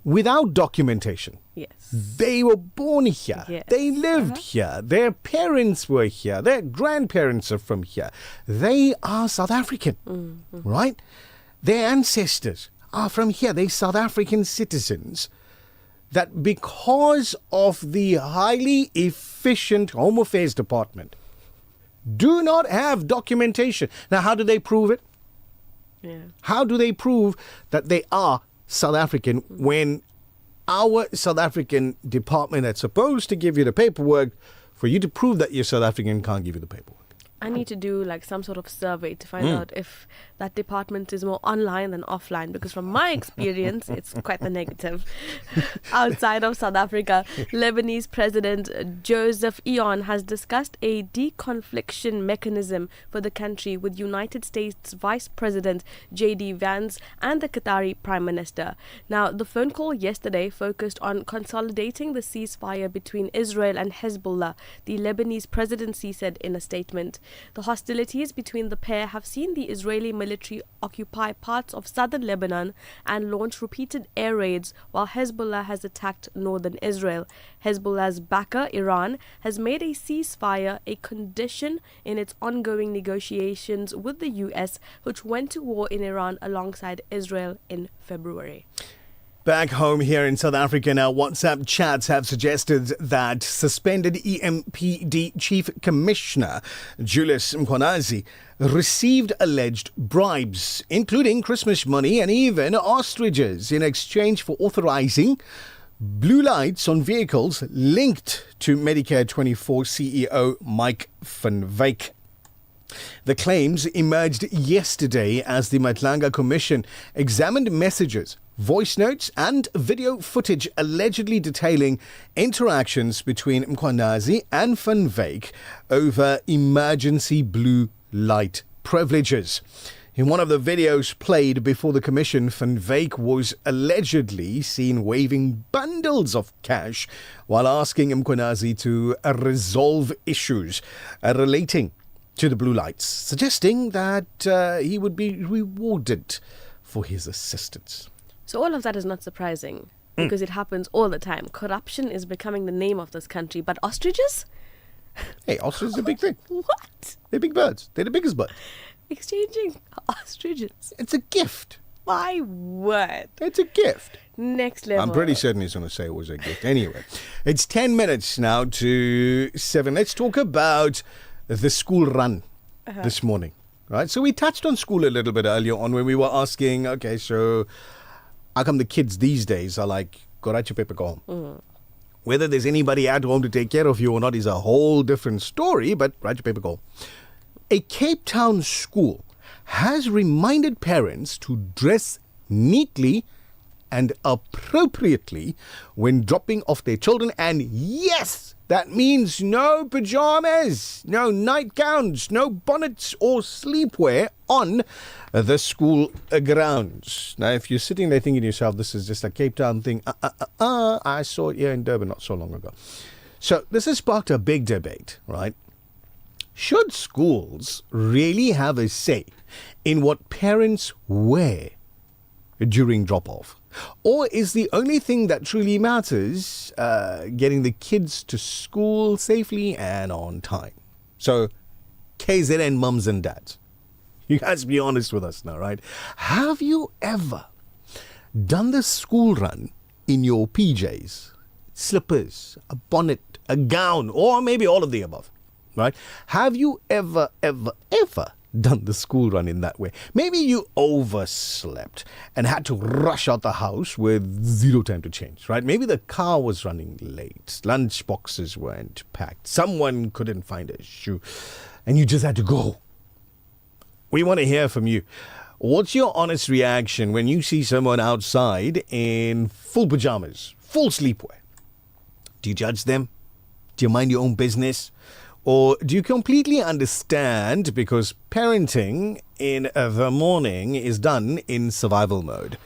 Speaker 4: without documentation.
Speaker 1: Yes.
Speaker 4: They were born here.
Speaker 1: Yes.
Speaker 4: They lived here. Their parents were here. Their grandparents are from here. They are South African, right? Their ancestors are from here. They're South African citizens that because of the highly efficient Home Affairs Department do not have documentation. Now, how do they prove it? How do they prove that they are South African when our South African department that's supposed to give you the paperwork, for you to prove that you're South African, can't give you the paperwork?
Speaker 1: I need to do like some sort of survey to find out if that department is more online than offline, because from my experience, it's quite the negative. Outside of South Africa, Lebanese President Joseph Aoun has discussed a deconfliction mechanism for the country with United States Vice President J.D. Vance and the Qatari Prime Minister. Now, the phone call yesterday focused on consolidating the ceasefire between Israel and Hezbollah, the Lebanese presidency said in a statement. The hostilities between the pair have seen the Israeli military occupy parts of southern Lebanon and launch repeated air raids, while Hezbollah has attacked northern Israel. Hezbollah's backer, Iran, has made a ceasefire a condition in its ongoing negotiations with the US, which went to war in Iran alongside Israel in February.
Speaker 4: Back home here in South Africa now, WhatsApp chats have suggested that suspended EMPD Chief Commissioner Julius Mkhwanazi received alleged bribes, including Christmas money and even ostriches, in exchange for authorizing blue lights on vehicles linked to Medicare 24 CEO Mike van Wyk. The claims emerged yesterday as the Matlanga Commission examined messages, voice notes and video footage allegedly detailing interactions between Mkhwanazi and Van Wyk over emergency blue light privileges. In one of the videos played before the commission, Van Wyk was allegedly seen waving bundles of cash while asking Mkhwanazi to resolve issues relating to the blue lights, suggesting that he would be rewarded for his assistance.
Speaker 1: So all of that is not surprising because it happens all the time. Corruption is becoming the name of this country. But ostriches?
Speaker 4: Hey, ostriches are a big thing.
Speaker 1: What?
Speaker 4: They're big birds. They're the biggest birds.
Speaker 1: Exchanging ostriches.
Speaker 4: It's a gift.
Speaker 1: My word.
Speaker 4: It's a gift.
Speaker 1: Next level.
Speaker 4: I'm pretty certain he's going to say it was a gift. Anyway, it's 10 minutes now to 7. Let's talk about the school run this morning. Right? So we touched on school a little bit earlier on when we were asking, okay, so how come the kids these days are like, go write your paper, go home? Whether there's anybody at home to take care of you or not is a whole different story, but write your paper, go home. A Cape Town school has reminded parents to dress neatly and appropriately when dropping off their children. And yes, that means no pajamas, no nightgowns, no bonnets or sleepwear on the school grounds. Now, if you're sitting there thinking to yourself, this is just a Cape Town thing, I saw it here in Durban not so long ago. So this has sparked a big debate, right? Should schools really have a say in what parents wear during drop-off? Or is the only thing that truly matters getting the kids to school safely and on time? So, KZN mums and dads, you guys be honest with us now, right? Have you ever done the school run in your PJs, slippers, a bonnet, a gown, or maybe all of the above, right? Have you ever done the school run in that way? Maybe you overslept and had to rush out the house with zero time to change, right? Maybe the car was running late, lunch boxes weren't packed, someone couldn't find a shoe, and you just had to go We want to hear from you. What's your honest reaction when you see someone outside in full pajamas, full sleepwear? Do you judge them? Do you mind your own business? Or do you completely understand because parenting in the morning is done in survival mode?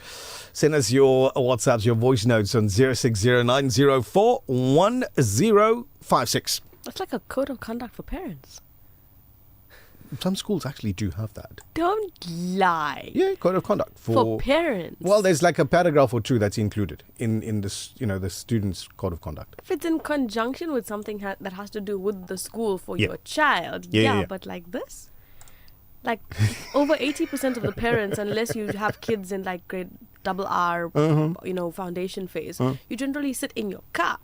Speaker 4: Send us your WhatsApps, your voice notes on 0609041056.
Speaker 1: That's like a code of conduct for parents.
Speaker 4: Some schools actually do have that.
Speaker 1: Don't lie.
Speaker 4: Yeah, code of conduct
Speaker 1: for parents.
Speaker 4: Well, there's like a paragraph or two that's included in this, the student's code of conduct.
Speaker 1: If it's in conjunction with something that has to do with the school for your child, yeah. But like this, like over 80% of the parents, unless you have kids in like grade RR, foundation phase, you generally sit in your car.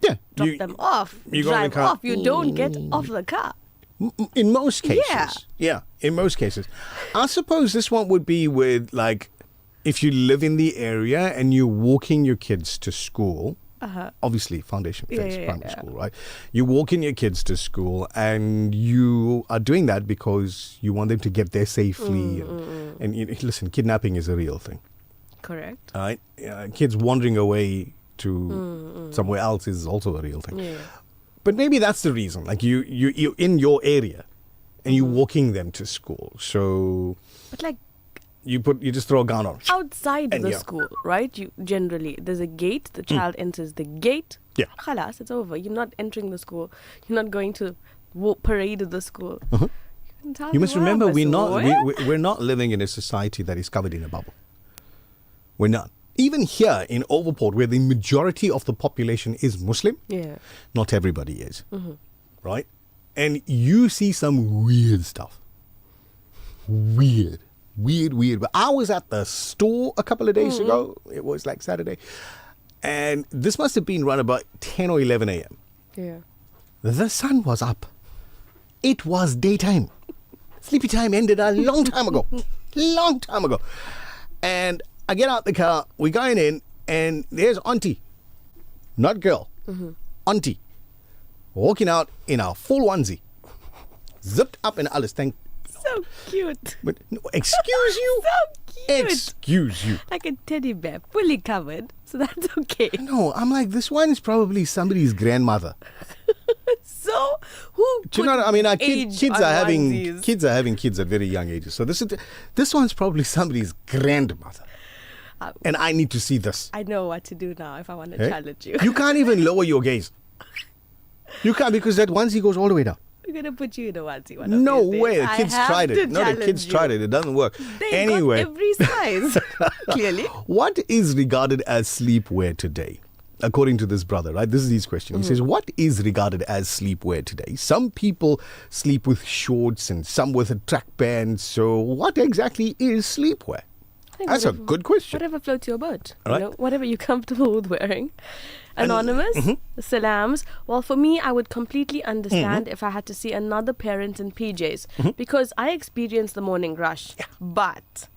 Speaker 4: Yeah,
Speaker 1: drop them off,
Speaker 4: you
Speaker 1: drive off. You don't get off the car.
Speaker 4: In most cases. Yeah, in most cases. I suppose this one would be with, like, if you live in the area and you're walking your kids to school, obviously foundation phase, primary school, right? You walking your kids to school and you are doing that because you want them to get there safely. And listen, kidnapping is a real thing.
Speaker 1: Correct.
Speaker 4: All right? Kids wandering away to somewhere else is also a real thing.
Speaker 1: Yeah.
Speaker 4: But maybe that's the reason. Like you're in your area, and you're walking them to school. So,
Speaker 1: but like
Speaker 4: you just throw a gun on
Speaker 1: outside the school, right? You generally there's a gate. The child enters the gate.
Speaker 4: Yeah,
Speaker 1: khalas, it's over. You're not entering the school. You're not going to parade the school.
Speaker 4: You must remember we're not living in a society that is covered in a bubble. We're not. Even here in Overport, where the majority of the population is Muslim, not everybody is, right? And you see some weird stuff. Weird. But I was at the store a couple of days ago. It was like Saturday. And this must have been around about 10 or 11 a.m.
Speaker 1: Yeah.
Speaker 4: The sun was up. It was daytime. Sleepy time ended a long time ago. And I get out the car, we're going in, and there's auntie, not girl, auntie, walking out in a full onesie, zipped up in alles.
Speaker 1: So cute.
Speaker 4: But excuse you?
Speaker 1: So cute.
Speaker 4: Excuse you.
Speaker 1: Like a teddy bear, fully covered, so that's okay.
Speaker 4: No, I'm like, this one is probably somebody's grandmother.
Speaker 1: So who?
Speaker 4: Do you know what I mean? Kids are having kids at very young ages. So this one's probably somebody's grandmother. And I need to see this.
Speaker 1: I know what to do now if I want to challenge you.
Speaker 4: You can't even lower your gaze. You can't, because that onesie goes all the way down.
Speaker 1: We're going to put you in a onesie.
Speaker 4: No way. The kids tried it. No, the kids tried it. It doesn't work.
Speaker 1: They got every size, clearly.
Speaker 4: What is regarded as sleepwear today? According to this brother, right? This is his question. He says, what is regarded as sleepwear today? Some people sleep with shorts and some with a track band. So what exactly is sleepwear? That's a good question.
Speaker 1: Whatever floats your boat.
Speaker 4: Right.
Speaker 1: Whatever you're comfortable with wearing. Anonymous, salams. Well, for me, I would completely understand if I had to see another parent in PJs because I experienced the morning rush. Yeah. But,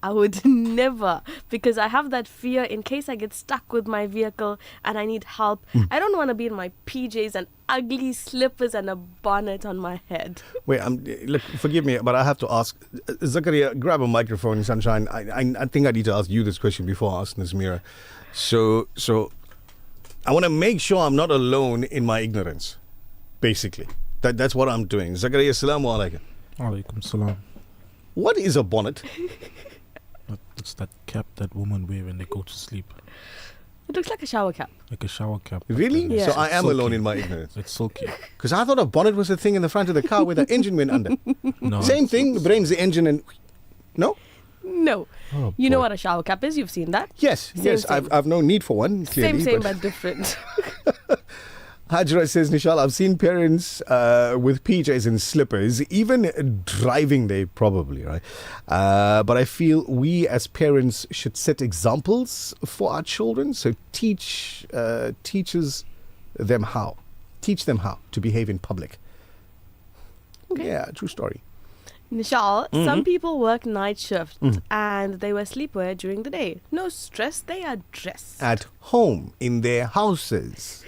Speaker 1: I would never, because I have that fear in case I get stuck with my vehicle and I need help. I don't want to be in my PJs and ugly slippers and a bonnet on my head.
Speaker 4: Wait, look, forgive me, but I have to ask. Zakaria, grab a microphone, Sunshine. I think I need to ask you this question before I ask Nazmeera. So I want to make sure I'm not alone in my ignorance, basically. That's what I'm doing. Zakaria, assalamu alaikum.
Speaker 9: Alaikum salam.
Speaker 4: What is a bonnet?
Speaker 9: It's that cap that women wear when they go to sleep.
Speaker 1: It looks like a shower cap.
Speaker 9: Like a shower cap.
Speaker 4: Really?
Speaker 1: Yeah.
Speaker 4: So I am
Speaker 9: silky.
Speaker 4: alone in my ignorance.
Speaker 9: It's silky.
Speaker 4: Because I thought a bonnet was a thing in the front of the car where the engine went under.
Speaker 9: No.
Speaker 4: Same thing, brains the engine and... No?
Speaker 1: No.
Speaker 9: Oh,
Speaker 1: you know what a shower cap is? You've seen that?
Speaker 4: Yes. Same. I've no need for one, clearly.
Speaker 1: Same, but different.
Speaker 4: Hajra says, Nichal, I've seen parents with PJs and slippers, even driving they probably, right? But I feel we as parents should set examples for our children. So teach them how to behave in public. Okay. Yeah, true story.
Speaker 1: Nichal, some people work night shift and they wear sleepwear during the day. No stress, they are dressed.
Speaker 4: At home, in their houses.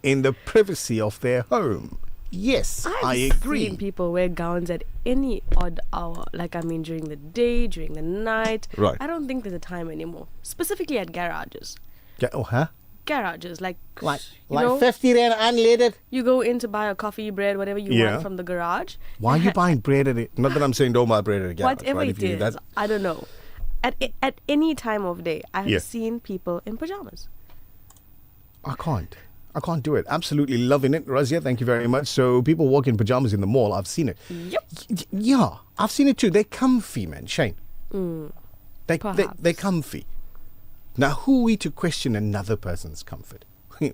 Speaker 4: In the privacy of their home. Yes, I
Speaker 1: I've
Speaker 4: agree.
Speaker 1: seen people wear gowns at any odd hour. During the day, during the night.
Speaker 4: Right.
Speaker 1: I don't think there's a time anymore. Specifically at garages. Garages,
Speaker 4: like
Speaker 1: you know,
Speaker 4: 50 rand unleaded.
Speaker 1: You go in to buy a coffee, bread, whatever you want from the garage.
Speaker 4: Why are you buying bread at it? Not that I'm saying don't buy bread at a garage.
Speaker 1: Whatever
Speaker 4: right?
Speaker 1: it is, I don't know. At any time of day, I've seen people in pajamas.
Speaker 4: I can't do it. Absolutely loving it. Razia, thank you very much. So people walk in pajamas in the mall. I've seen it.
Speaker 1: Yep.
Speaker 4: Yeah, I've seen it too. They're comfy, man. Shane. They're comfy. Now, who are we to question another person's comfort?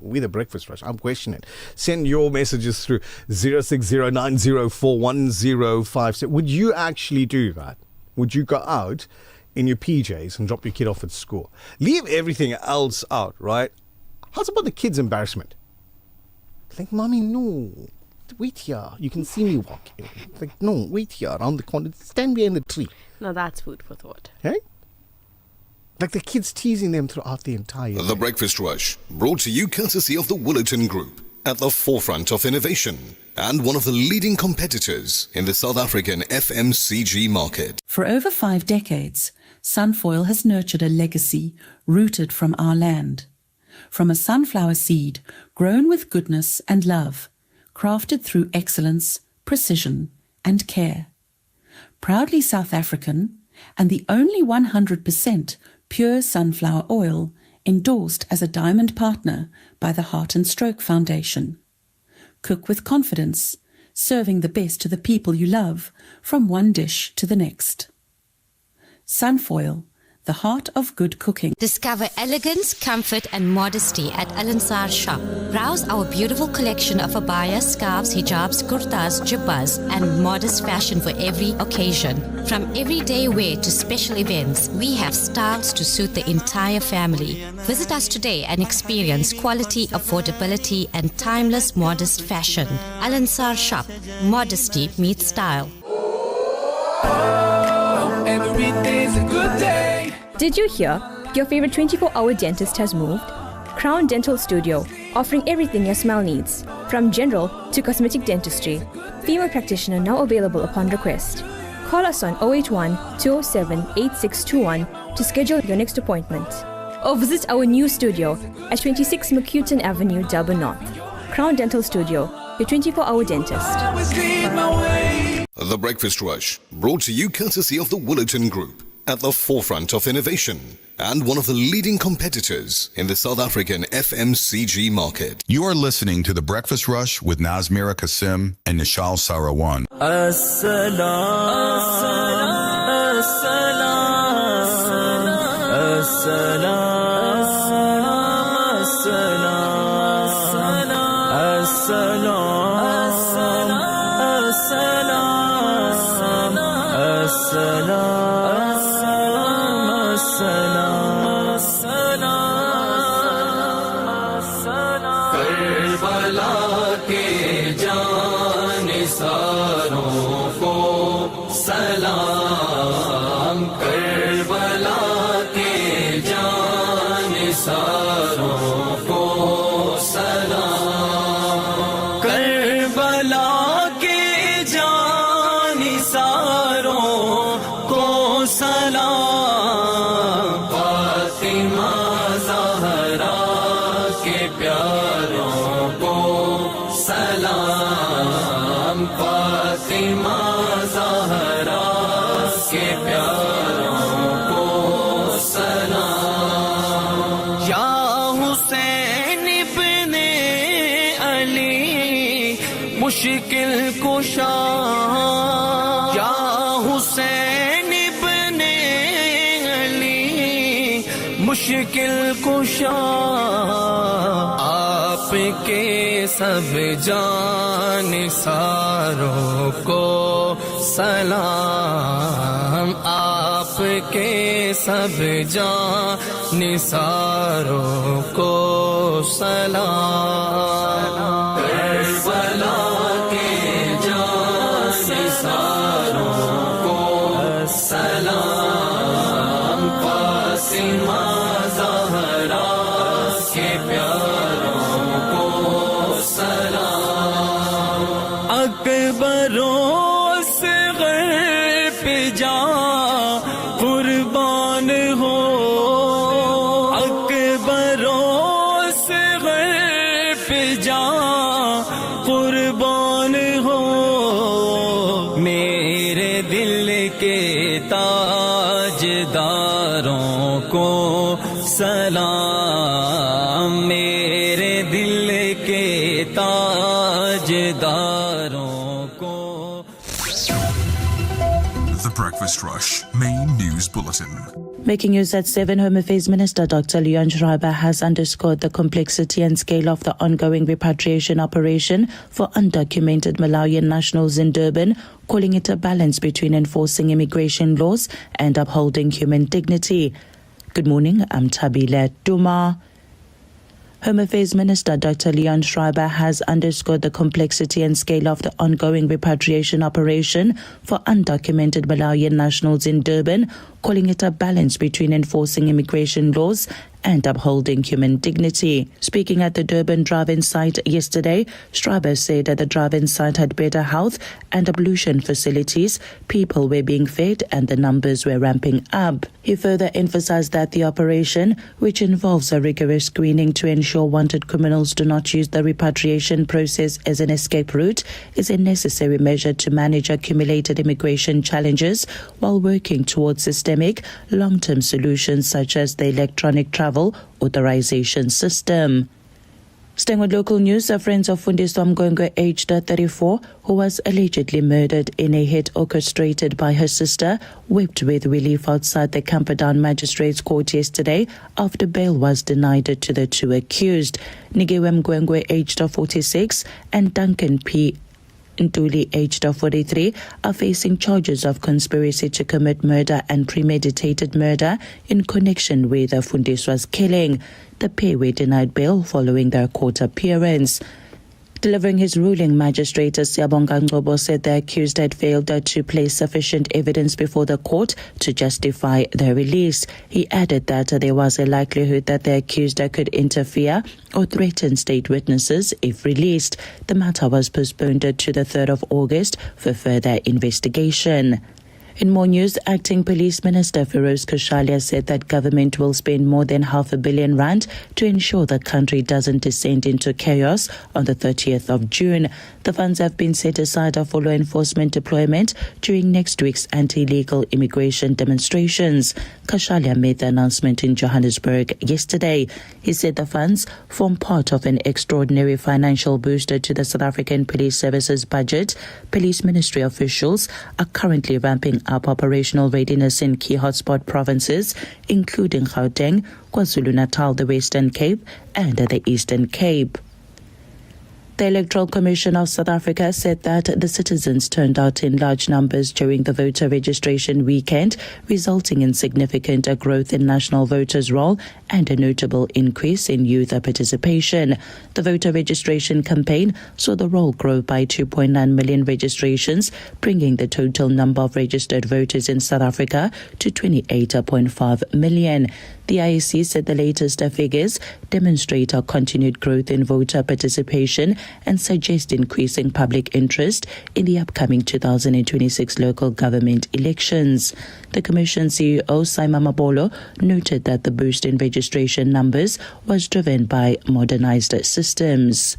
Speaker 4: We're the Breakfast Rush. I'm questioning it. Send your messages through 0609041056. Would you actually do that? Would you go out in your PJs and drop your kid off at school? Leave everything else out, right? How's about the kid's embarrassment? Like, mommy, no. Wait here. You can see me walking. Like, no, wait here around the corner. Stand behind the tree.
Speaker 1: Now that's food for thought.
Speaker 4: Hey? Like the kids teasing them throughout the entire day.
Speaker 5: The Breakfast Rush, brought to you courtesy of the Woolerton Group, at the forefront of innovation and one of the leading competitors in the South African FMCG market.
Speaker 7: For over 5 decades, Sunfoil has nurtured a legacy rooted from our land. From a sunflower seed grown with goodness and love, crafted through excellence, precision, and care. Proudly South African, and the only 100% pure sunflower oil endorsed as a diamond partner by the Heart and Stroke Foundation. Cook with confidence, serving the best to the people you love, from one dish to the next. Sunfoil, the heart of good cooking.
Speaker 11: Discover elegance, comfort and modesty at Al-Ansar Shop. Browse our beautiful collection of abayas, scarves, hijabs, kurtas, jibbas and modest fashion for every occasion. From everyday wear to special events, we have styles to suit the entire family. Visit us today and experience quality, affordability and timeless modest fashion. Al-Ansar Shop. Modesty meets style.
Speaker 13: Every day's a good day.
Speaker 22: Did you hear? Your favorite 24-hour dentist has moved? Crown Dental Studio, offering everything your smile needs, from general to cosmetic dentistry. Female practitioner now available upon request. Call us on 081-207-8621 to schedule your next appointment. Or visit our new studio at 26 McCuton Avenue, Durban North. Crown Dental Studio, your 24-hour dentist.
Speaker 5: The Breakfast Rush, brought to you courtesy of the Woolerton Group, at the forefront of innovation and one of the leading competitors in the South African FMCG market.
Speaker 23: You are listening to The Breakfast Rush with Nazmeera Cassim and Nichal Sarawan.
Speaker 13: मुश्किल कुशा या हुसैन इब्ने अली मुश्किल कुशा आपके सब जानिसारों को सलाम आपके सब जानिसारों को सलाम करबला के जानिसारों को सलाम फातिमा ज़हरा के प्यारों को सलाम जान कुर्बान हो मेरे दिल के ताजदारों को सलाम मेरे दिल के ताजदारों को
Speaker 2: The Breakfast Rush Main News Bulletin.
Speaker 3: Making news at 7, Home Affairs Minister Dr. Leon Schreiber has underscored the complexity and scale of the ongoing repatriation operation for undocumented Malawian nationals in Durban, calling it a balance between enforcing immigration laws and upholding human dignity. Good morning, I'm Thabile Duma. Home Affairs Minister Dr. Leon Schreiber has underscored the complexity and scale of the ongoing repatriation operation for undocumented Malawian nationals in Durban, calling it a balance between enforcing immigration laws and upholding human dignity. Speaking at the Durban drive-in site yesterday, Schreiber said that the drive-in site had better health and ablution facilities, people were being fed and the numbers were ramping up. He further emphasized that the operation, which involves a rigorous screening to ensure wanted criminals do not use the repatriation process as an escape route, is a necessary measure to manage accumulated immigration challenges while working towards systemic, long-term solutions such as the electronic travel authorization system. Staying with local news, friends of Fundiswa Mgwengwe, aged 34, who was allegedly murdered in a hit orchestrated by her sister, wept with relief outside the Camperdown Magistrates Court yesterday after bail was denied to the two accused. Nigewe Mgwengwe, aged 46, and Duncan P. Ntuli, aged 43, are facing charges of conspiracy to commit murder and premeditated murder in connection with Fundiswa's killing. The pair were denied bail following their court appearance. Delivering his ruling, Magistrate Siyabonga Ngcobo said the accused had failed to place sufficient evidence before the court to justify their release. He added that there was a likelihood that the accused could interfere or threaten state witnesses if released. The matter was postponed to the 3rd of August for further investigation. In more news, Acting Police Minister Feroz Khoshalia said that government will spend more than R500 million to ensure the country doesn't descend into chaos on the 30th of June. The funds have been set aside for law enforcement deployment during next week's anti-illegal immigration demonstrations. Khoshalia made the announcement in Johannesburg yesterday. He said the funds form part of an extraordinary financial booster to the South African Police Services budget. Police Ministry officials are currently ramping up operational readiness in key hotspot provinces, including Gauteng, KwaZulu-Natal, the Western Cape, and the Eastern Cape. The Electoral Commission of South Africa said that the citizens turned out in large numbers during the voter registration weekend, resulting in significant growth in national voters' roll and a notable increase in youth participation. The voter registration campaign saw the roll grow by 2.9 million registrations, bringing the total number of registered voters in South Africa to 28.5 million. The IEC said the latest figures demonstrate a continued growth in voter participation and suggest increasing public interest in the upcoming 2026 local government elections. The Commission CEO, Simon Mabolo, noted that the boost in registration numbers was driven by modernized systems.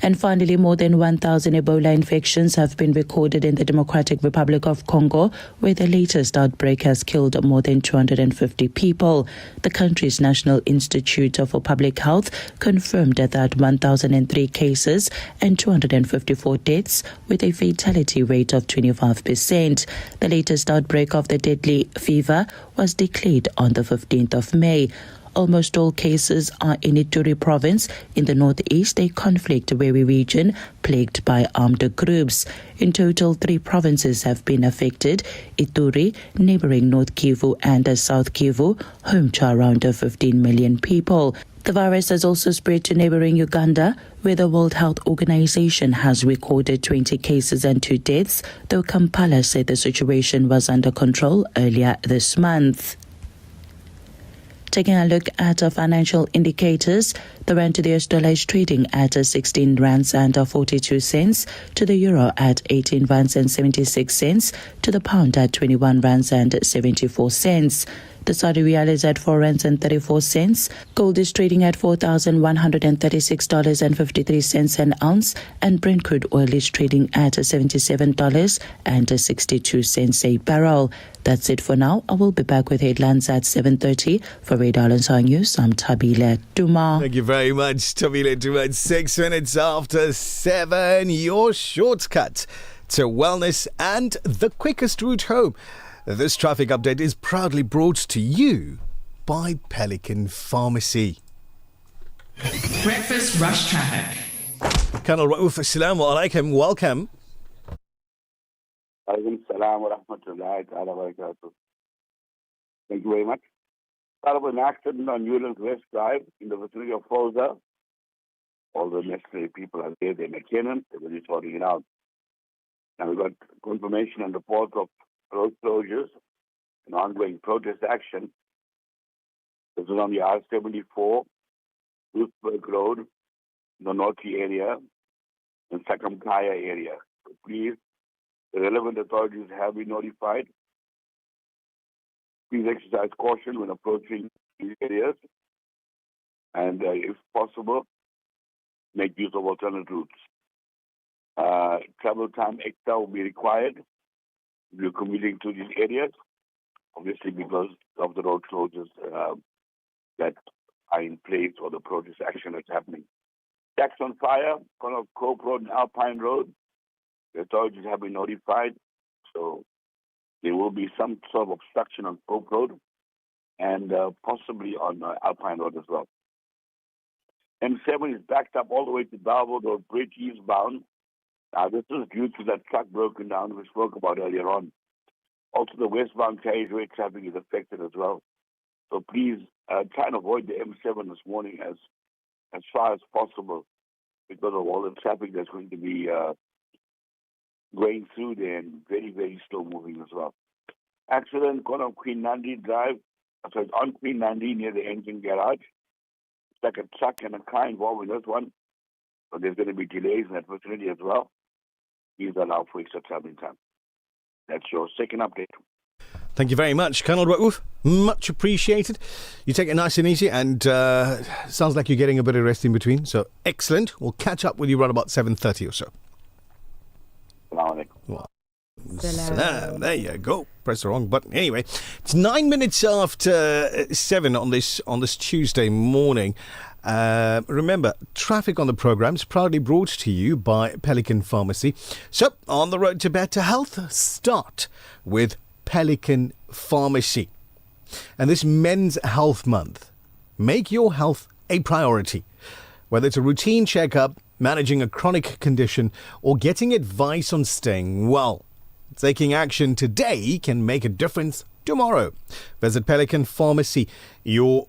Speaker 3: And finally, more than 1,000 Ebola infections have been recorded in the Democratic Republic of Congo, where the latest outbreak has killed more than 250 people. The country's National Institute for Public Health confirmed that 1,003 cases and 254 deaths, with a fatality rate of 25%. The latest outbreak of the deadly fever was declared on the 15th of May. Almost all cases are in Ituri province in the northeast, a conflict-weary region plagued by armed groups. In total, 3 provinces have been affected: Ituri, neighboring North Kivu, and South Kivu, home to around 15 million people. The virus has also spread to neighboring Uganda, where the World Health Organization has recorded 20 cases and 2 deaths, though Kampala said the situation was under control earlier this month. Taking a look at financial indicators, the rand to the US dollar is trading at 16 rands and 42 cents, to the euro at 18 rands and 76 cents, to the pound at 21 rands and 74 cents. The Saudi Riyal is at 4 rands and 34 cents. Gold is trading at $4,136.53 an ounce, and Brent crude oil is trading at $77.62 a barrel. That's it for now. I will be back with headlines at 7:30 for Radio Al-Ansar News. I'm Thabile Duma.
Speaker 4: Thank you very much, Thabile Duma. It's 6 minutes after 7. Your shortcut to wellness and the quickest route home. This traffic update is proudly brought to you by Pelican Pharmacy.
Speaker 20: Breakfast rush traffic.
Speaker 4: Colonel Rauf, assalamu alaikum. Welcome.
Speaker 6: Salam wa rahmatullahi ta'ala wa barakatuh. Thank you very much. Part of an accident on Newlands West Drive in the vicinity of Folza. All the necessary people are there. They're McKinnon. They're really sorting it out. Now we've got confirmation and report of road closures and ongoing protest action. This is on the R74, Duisburg Road, the Northi area, and Sakamkaya area. So please, the relevant authorities have been notified. Please exercise caution when approaching these areas, and if possible, make use of alternate routes. Travel time extra will be required if you're commuting to these areas, obviously because of the road closures that are in place or the protest action that's happening. Tax on fire, corner of Cope Road and Alpine Road. The authorities have been notified, so there will be some sort of obstruction on Cope Road and possibly on Alpine Road as well. M7 is backed up all the way to Darwood Road Bridge eastbound. This is due to that truck broken down we spoke about earlier on. Also, the westbound carriageway traffic is affected as well. So please try and avoid the M7 this morning as far as possible because of all the traffic that's going to be going through there and very, very slow moving as well. Accident on Queen Nandi Drive, so it's on Queen Nandi near the engine garage. It's like a truck and a car involved in this one. So there's going to be delays in that vicinity as well. Please allow for extra traveling time. That's your second update.
Speaker 4: Thank you very much, Colonel Rauf. Much appreciated. You take it nice and easy, and sounds like you're getting a bit of rest in between. So excellent. We'll catch up with you around about 7:30 or so. Salam. There you go. Press the wrong button. Anyway, it's 9 minutes after 7 on this Tuesday morning. Remember, traffic on the program is proudly brought to you by Pelican Pharmacy. So, on the road to better health, start with Pelican Pharmacy. And this Men's Health Month, make your health a priority. Whether it's a routine checkup, managing a chronic condition, or getting advice on staying well, taking action today can make a difference tomorrow. Visit Pelican Pharmacy, your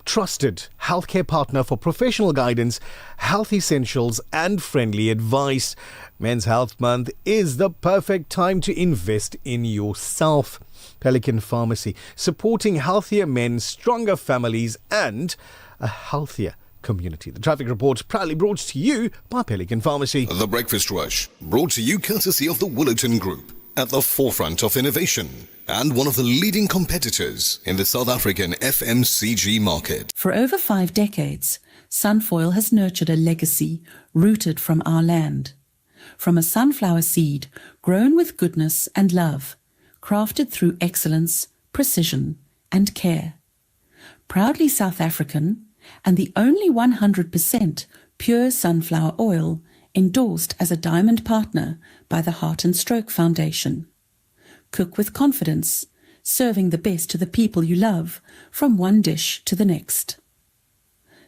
Speaker 4: trusted healthcare partner for professional guidance, health essentials, and friendly advice. Men's Health Month is the perfect time to invest in yourself. Pelican Pharmacy, supporting healthier men, stronger families, and a healthier community. The traffic report proudly brought to you by Pelican Pharmacy.
Speaker 5: The Breakfast Rush, brought to you courtesy of the Willerton Group, at the forefront of innovation and one of the leading competitors in the South African FMCG market.
Speaker 7: For over 5 decades, Sunfoil has nurtured a legacy rooted from our land. From a sunflower seed grown with goodness and love, crafted through excellence, precision, and care. Proudly South African, and the only 100% pure sunflower oil endorsed as a diamond partner by the Heart and Stroke Foundation. Cook with confidence, serving the best to the people you love, from one dish to the next.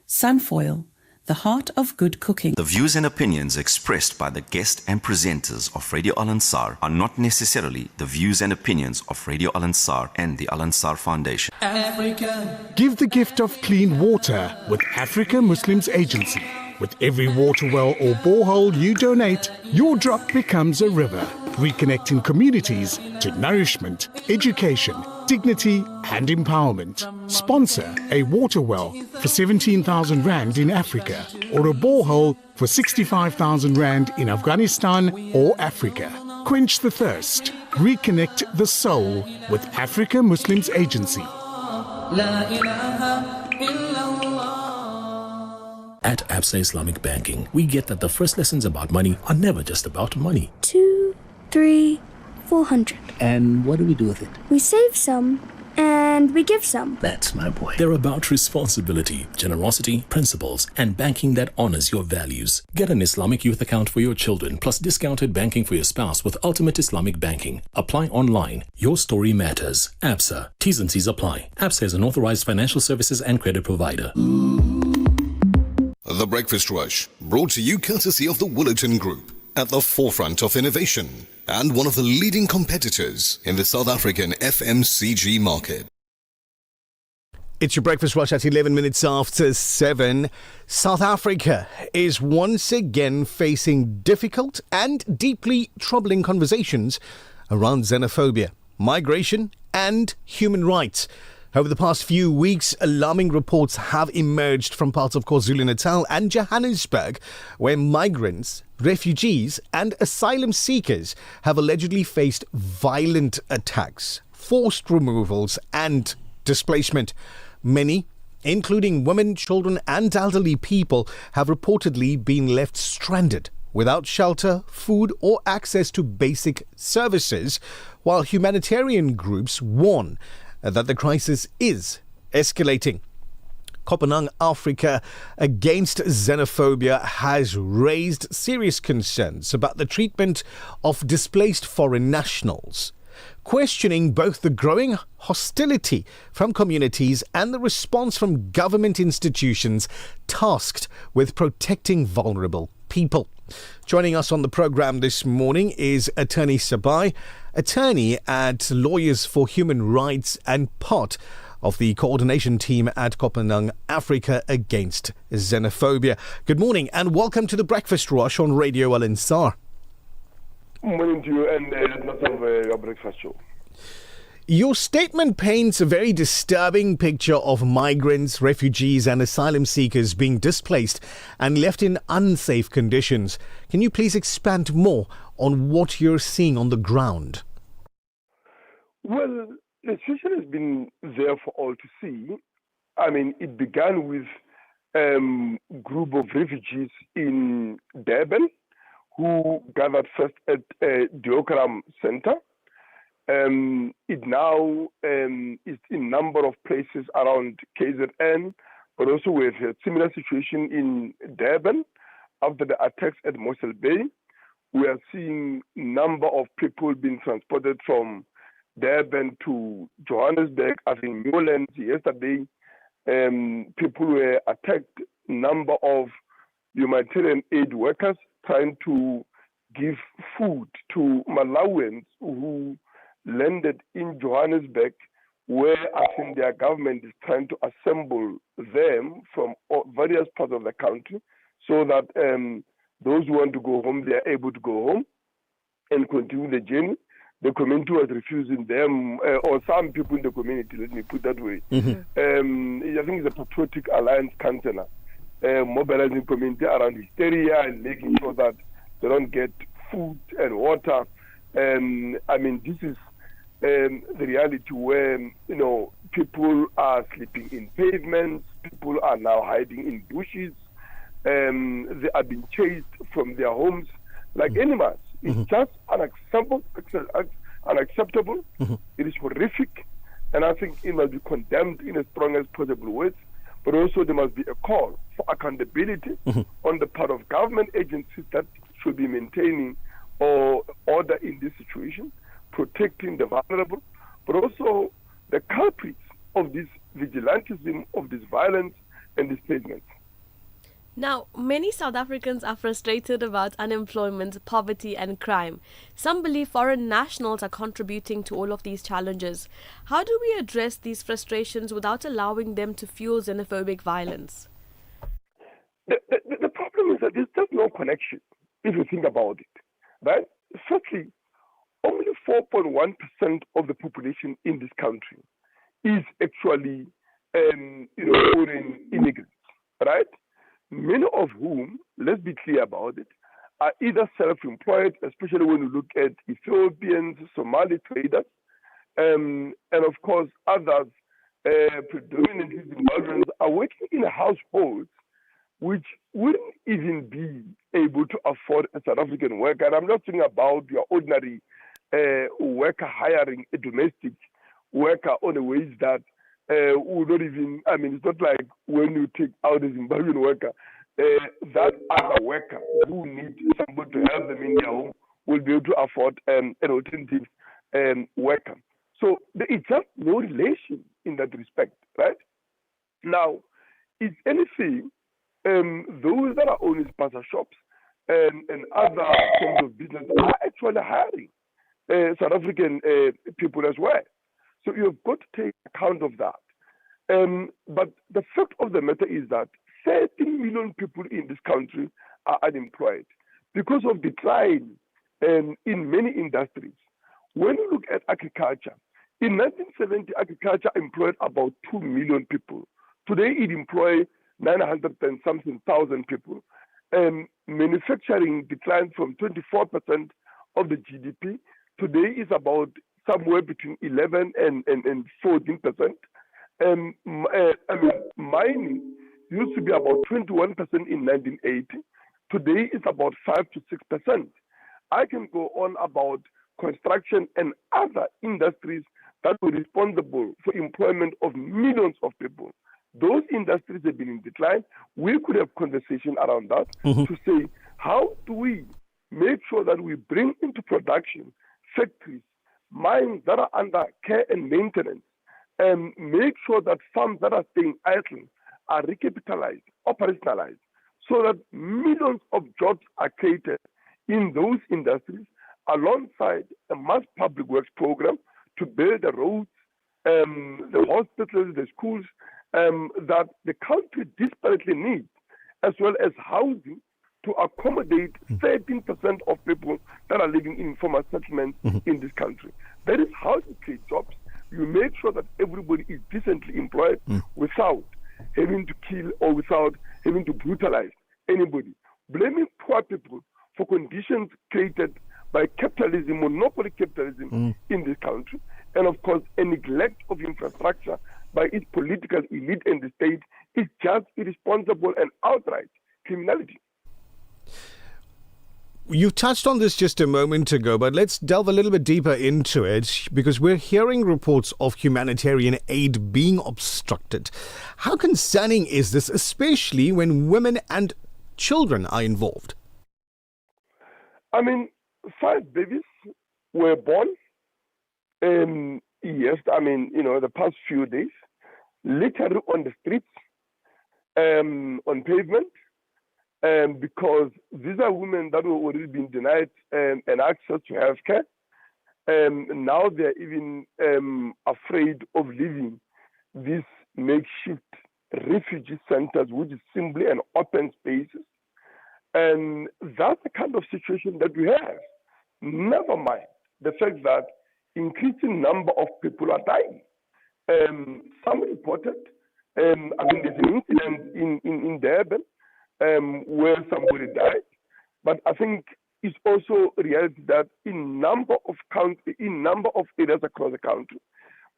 Speaker 7: Sunfoil, the heart of good cooking.
Speaker 12: The views and opinions expressed by the guest and presenters of Radio Al-Ansar are not necessarily the views and opinions of Radio Al-Ansar and the Al-Ansar Foundation.
Speaker 14: Africa. Give the gift of clean water with Africa Muslims Agency. With every water well or borehole you donate, your drop becomes a river, reconnecting communities to nourishment, education, dignity and empowerment. Sponsor a water well for 17,000 Rand in Africa or a borehole for 65,000 Rand in Afghanistan or Africa. Quench the thirst. Reconnect the soul with Africa Muslims Agency.
Speaker 15: At Absa Islamic Banking, we get that the first lessons about money are never just about money.
Speaker 10: 2, 3, 400.
Speaker 15: And what do we do with it?
Speaker 10: We save some and we give some.
Speaker 15: That's my boy. They're about responsibility, generosity, principles, and banking that honors your values. Get an Islamic youth account for your children, plus discounted banking for your spouse with Ultimate Islamic Banking. Apply online. Your story matters. Absa. T's and C's apply. Absa is an authorized financial services and credit provider.
Speaker 5: The Breakfast Rush, brought to you courtesy of the Woolerton Group, at the forefront of innovation and one of the leading competitors in the South African FMCG market.
Speaker 4: It's your Breakfast Rush at 11 minutes after 7. South Africa is once again facing difficult and deeply troubling conversations around xenophobia, migration and human rights. Over the past few weeks, alarming reports have emerged from parts of KwaZulu-Natal and Johannesburg, where migrants, refugees and asylum seekers have allegedly faced violent attacks, forced removals and displacement. Many, including women, children and elderly people, have reportedly been left stranded without shelter, food or access to basic services, while humanitarian groups warn that the crisis is escalating. Kopanang Africa Against Xenophobia has raised serious concerns about the treatment of displaced foreign nationals, questioning both the growing hostility from communities and the response from government institutions tasked with protecting vulnerable people. Joining us on the program this morning is Attorney Sabai, attorney at Lawyers for Human Rights and part of the coordination team at Kopanang Africa Against Xenophobia. Good morning and welcome to the Breakfast Rush on Radio Al Ansar.
Speaker 16: Good morning to you and not of your breakfast show.
Speaker 4: Your statement paints a very disturbing picture of migrants, refugees and asylum seekers being displaced and left in unsafe conditions. Can you please expand more on what you're seeing on the ground?
Speaker 16: Well, the situation has been there for all to see. I mean, it began with a group of refugees in Durban who gathered first at a Diokram Center. It now is in number of places around KZN, but also we have a similar situation in Durban after the attacks at Mossel Bay. We are seeing number of people being transported from Durban to Johannesburg. I think Newlands yesterday, people were attacked. Number of humanitarian aid workers trying to give food to Malawians who landed in Johannesburg, where I think their government is trying to assemble them from various parts of the country so that those who want to go home, they are able to go home and continue the journey. The community was refusing them, or some people in the community, let me put that way. Mm-hmm. I think it's a Patriotic Alliance councillor mobilizing community around hysteria and making sure that they don't get food and water. I mean, this is the reality where, you know, people are sleeping in pavements, people are now hiding in bushes, they are being chased from their homes like animals. It's just unacceptable. Mm-hmm. It is horrific, and I think it must be condemned in the strongest possible ways. But also there must be a call for accountability on the part of government agencies that should be maintaining order in this situation, protecting the vulnerable, but also the culprits of this vigilantism, of this violence and displacement.
Speaker 1: Now, many South Africans are frustrated about unemployment, poverty and crime. Some believe foreign nationals are contributing to all of these challenges. How do we address these frustrations without allowing them to fuel xenophobic violence?
Speaker 16: The problem is that there's just no connection, if you think about it. Right? Firstly, only 4.1% of the population in this country is actually foreign immigrants, right? Many of whom, let's be clear about it, are either self-employed, especially when you look at Ethiopians, Somali traders, and of course others predominantly Zimbabweans, are working in households which wouldn't even be able to afford a South African worker. And I'm not talking about your ordinary worker hiring a domestic worker on a wage that would not even, I mean, it's not like when you take out a Zimbabwean worker, that other worker who needs somebody to help them in their home will be able to afford an alternative worker. So there is just no relation in that respect, right? Now, if anything, those that are owning sponsor shops and other forms of business are actually hiring South African people as well. So you've got to take account of that. But the fact of the matter is that 13 million people in this country are unemployed because of decline in many industries. When you look at agriculture, in 1970, agriculture employed about 2 million people. Today, it employs 900 and something thousand people. Manufacturing declined from 24% of the GDP. Today is about somewhere between 11 and 14%. Mining used to be about 21% in 1980. Today it's about 5 to 6%. I can go on about construction and other industries that were responsible for employment of millions of people. Those industries have been in decline. We could have conversation around that to say, how do we make sure that we bring into production factories, mines that are under care and maintenance, and make sure that farms that are staying idle are recapitalized, operationalized, so that millions of jobs are created in those industries alongside a mass public works program to build the roads, the hospitals, the schools that the country desperately needs, as well as housing to accommodate 13% of people that are living in informal settlements in this country. That is how you create jobs. You make sure that everybody is decently employed without having to kill or without having to brutalize anybody. Blaming poor people for conditions created by capitalism, monopoly capitalism in this country, and of course a neglect of infrastructure by its political elite and the state is just irresponsible and outright criminality.
Speaker 4: You touched on this just a moment ago, but let's delve a little bit deeper into it because we're hearing reports of humanitarian aid being obstructed. How concerning is this, especially when women and children are involved?
Speaker 16: I mean, 5 babies were born, yes, I mean, the past few days, literally on the streets, on pavement, because these are women that were already being denied an access to healthcare. Now they're even afraid of leaving these makeshift refugee centers, which is simply an open spaces. And that's the kind of situation that we have. Never mind the fact that increasing number of people are dying. Some reported, there's an incident in Durban where somebody died, but I think it's also reality that in number of areas across the country,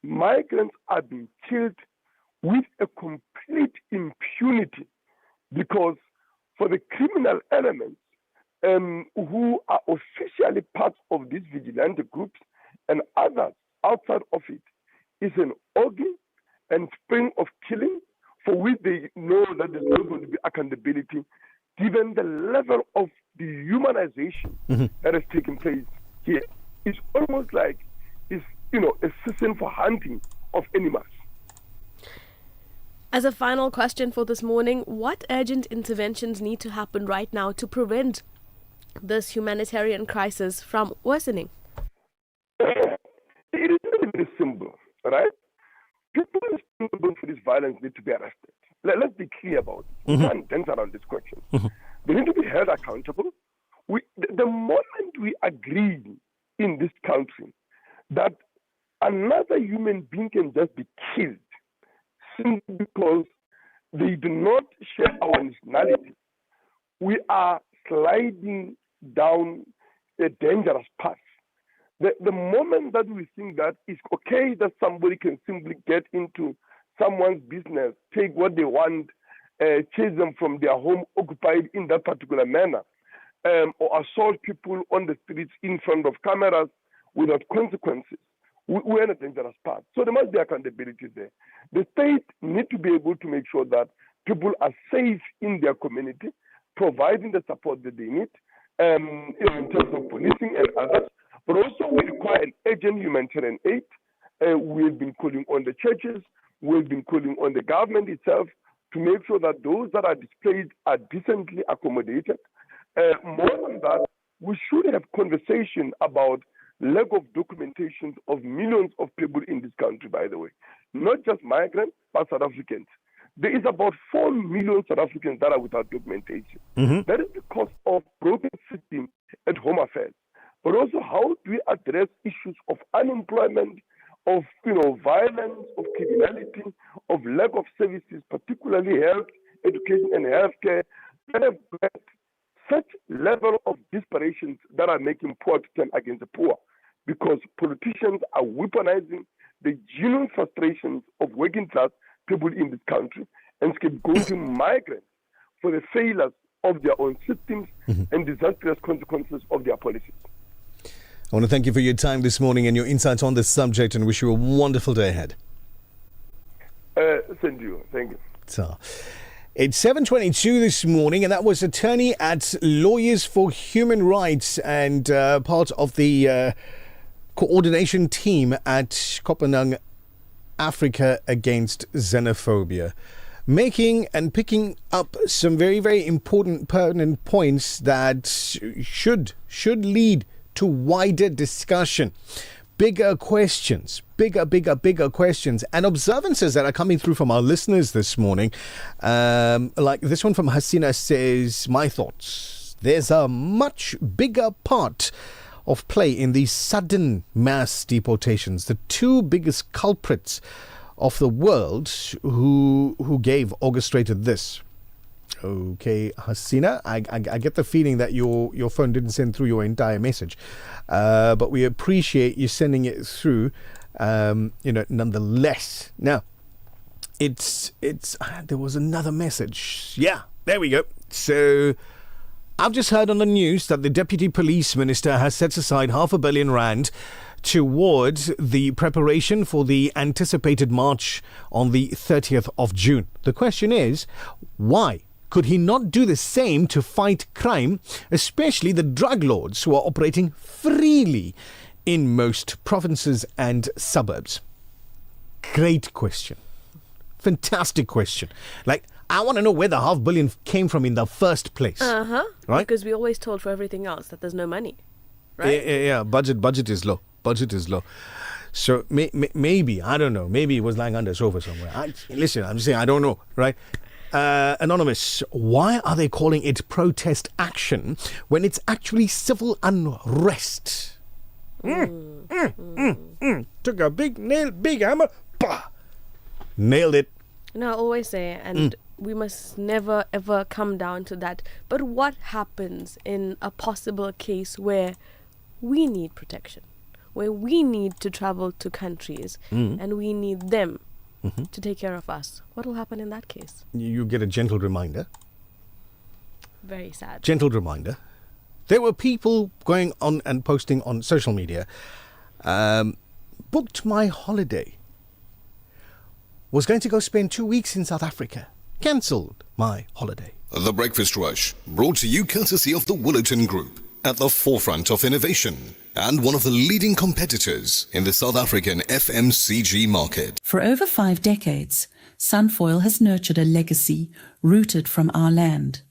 Speaker 16: migrants are being killed with a complete impunity, because for the criminal elements who are officially part of these vigilante groups and others outside of it, is an orgy and spring of killing for which they know that there's not going to be accountability, given the level of dehumanization that has taken place here. It's almost like it's a season for hunting of animals.
Speaker 1: As a final question for this morning, what urgent interventions need to happen right now to prevent this humanitarian crisis from worsening?
Speaker 16: It is very simple, right? People responsible for this violence need to be arrested. Let's be clear about it. We can't dance around this question. They need to be held accountable. The moment we agree in this country that another human being can just be killed simply because they do not share our nationality, we are sliding down a dangerous path. The moment that we think that it's okay that somebody can simply get into someone's business, take what they want, chase them from their home occupied in that particular manner, or assault people on the streets in front of cameras without consequences, we're in a dangerous path. So there must be accountability there. The state need to be able to make sure that people are safe in their community, providing the support that they need, in terms of policing and others, but also we require an urgent humanitarian aid. We've been calling on the churches, we've been calling on the government itself to make sure that those that are displaced are decently accommodated. More than that, we should have conversation about lack of documentation of millions of people in this country, by the way. Not just migrants, but South Africans. There is about 4 million South Africans that are without documentation. That is because of broken system at Home Affairs. But also, how do we address issues of unemployment, of violence, of criminality, of lack of services, particularly health, education, and healthcare, that have led such level of disparitions that are making poor to turn against the poor, because politicians are weaponizing the genuine frustrations of working class people in this country and scapegoating migrants for the failures of their own systems and disastrous consequences of their policies.
Speaker 4: I want to thank you for your time this morning and your insights on this subject, and wish you a wonderful day ahead.
Speaker 16: Same to you. Thank you.
Speaker 4: So, it's 7:22 this morning, and that was attorney at Lawyers for Human Rights and part of the coordination team at Kopanang Africa Against Xenophobia, making and picking up some very, very important, pertinent points that should lead to wider discussion, bigger questions, bigger questions, and observances that are coming through from our listeners this morning. Like this one from Hasina says, my thoughts. There's a much bigger part of play in these sudden mass deportations. The two biggest culprits of the world who orchestrated this. Okay, Hasina, I get the feeling that your phone didn't send through your entire message, but we appreciate you sending it through, nonetheless. Now, there was another message. Yeah, there we go. So, I've just heard on the news that the Deputy Police Minister has set aside R500 million towards the preparation for the anticipated march on the 30th of June. The question is, why? Could he not do the same to fight crime, especially the drug lords who are operating freely in most provinces and suburbs? Great question. Fantastic question. I want to know where the R500 million came from in the first place. Right?
Speaker 1: Because we always told for everything else that there's no money. Right?
Speaker 4: Yeah. Budget is low. So maybe, I don't know, maybe it was lying under a sofa somewhere. I'm just saying, I don't know, right? Anonymous, why are they calling it protest action when it's actually civil unrest? Took a big hammer, bah! Nailed it.
Speaker 1: I always say, and we must never ever come down to that. But what happens in a possible case where we need protection, where we need to travel to countries and we need them to take care of us? What will happen in that case?
Speaker 4: You get a gentle reminder.
Speaker 1: Very sad.
Speaker 4: Gentle reminder. There were people going on and posting on social media, booked my holiday. Was going to go spend 2 weeks in South Africa. Cancelled my holiday.
Speaker 5: The Breakfast Rush, brought to you courtesy of the Willerton Group, at the forefront of innovation and one of the leading competitors in the South African FMCG market.
Speaker 7: For over 5 decades, Sunfoil has nurtured a legacy rooted from our land.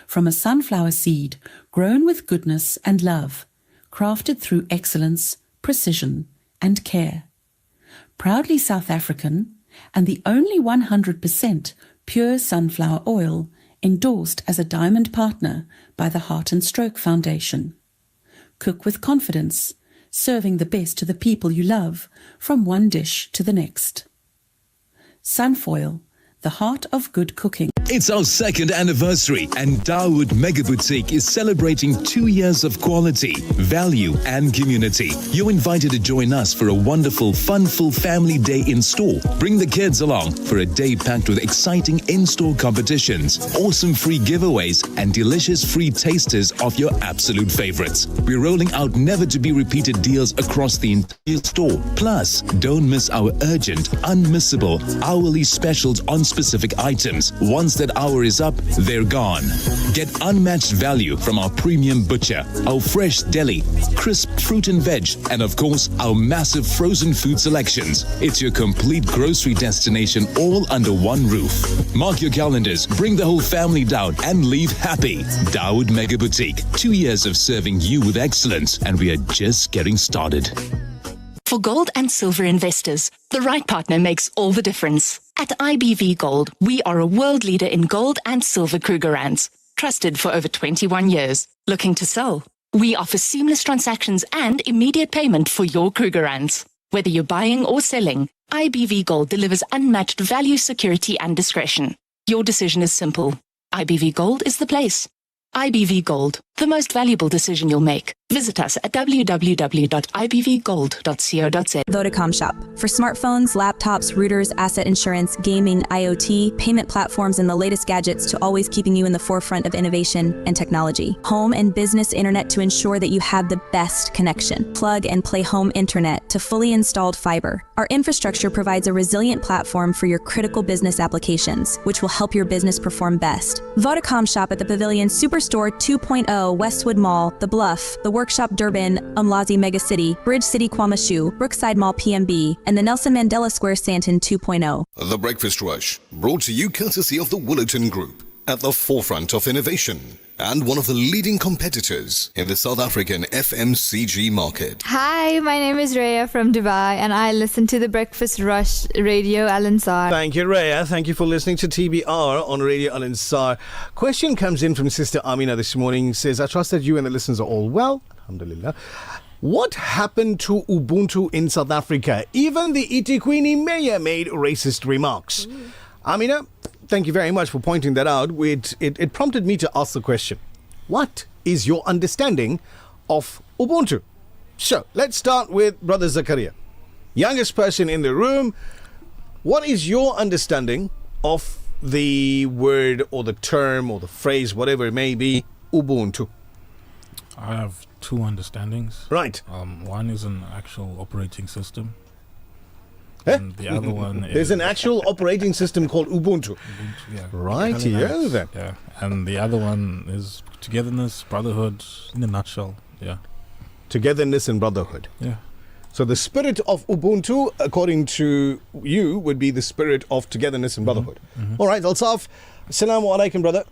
Speaker 7: From a sunflower seed grown with goodness and love, crafted through excellence, precision, and care. Proudly South African, and the only 100% pure sunflower oil endorsed as a diamond partner by the Heart and Stroke Foundation. Cook with confidence, serving the best to the people you love, from one dish to the next. Sunfoil, the heart of good cooking.
Speaker 2: It's our second anniversary and Dawood Mega Boutique is celebrating 2 years of quality, value and community. You're invited to join us for a wonderful, fun-full family day in store. Bring the kids along for a day packed with exciting in-store competitions, awesome free giveaways and delicious free tasters of your absolute favorites. We're rolling out never-to-be-repeated deals across the entire store. Plus, don't miss our urgent, unmissable, hourly specials on specific items. Once that hour is up, they're gone. Get unmatched value from our premium butcher, our fresh deli, crisp fruit and veg, and of course, our massive frozen food selections. It's your complete grocery destination all under one roof. Mark your calendars, bring the whole family down and leave happy. Dawood Mega Boutique, 2 years of serving you with excellence, and we are just getting started.
Speaker 17: For gold and silver investors, the right partner makes all the difference. At IBV Gold, we are a world leader in gold and silver Krugerrands, trusted for over 21 years. Looking to sell? We offer seamless transactions and immediate payment for your Krugerrands. Whether you're buying or selling, IBV Gold delivers unmatched value, security and discretion. Your decision is simple. IBV Gold is the place. IBV Gold, the most valuable decision you'll make. Visit us at www.ibvgold.co.za.
Speaker 18: Vodacom Shop. For smartphones, laptops, routers, asset insurance, gaming, IoT, payment platforms, and the latest gadgets to always keeping you in the forefront of innovation and technology. Home and business internet to ensure that you have the best connection. Plug and play home internet to fully installed fiber. Our infrastructure provides a resilient platform for your critical business applications, which will help your business perform best. Vodacom Shop at the Pavilion Superstore 2.0, Westwood Mall, The Bluff, The Workshop Durban, Umlazi Mega City, Bridge City Kwamashu, Brookside Mall PMB, and the Nelson Mandela Square Sandton 2.0.
Speaker 5: The Breakfast Rush, brought to you courtesy of the Woolerton Group, at the forefront of innovation and one of the leading competitors in the South African FMCG market.
Speaker 19: Hi, my name is Raya from Dubai and I listen to the Breakfast Rush Radio Al Ansar.
Speaker 4: Thank you, Raya. Thank you for listening to TBR on Radio Al Ansar. Question comes in from Sister Amina this morning. Says, I trust that you and the listeners are all well. Alhamdulillah. What happened to Ubuntu in South Africa? Even the eThekwini mayor made racist remarks. Amina, thank you very much for pointing that out. It prompted me to ask the question, what is your understanding of Ubuntu? So, let's start with Brother Zakaria. Youngest person in the room, what is your understanding of the word or the term or the phrase, whatever it may be, Ubuntu?
Speaker 9: I have two understandings.
Speaker 4: Right.
Speaker 9: One is an actual operating system. And the other one is...
Speaker 4: There's an actual operating system called Ubuntu.
Speaker 9: Yeah.
Speaker 4: Right, yeah, then.
Speaker 9: Yeah. And the other one is togetherness, brotherhood, in a nutshell. Yeah.
Speaker 4: Togetherness and brotherhood.
Speaker 9: Yeah.
Speaker 4: So the spirit of Ubuntu, according to you, would be the spirit of togetherness and brotherhood.
Speaker 24: Mm-hmm.
Speaker 4: All right, Alsaf. Assalamu alaikum, brother.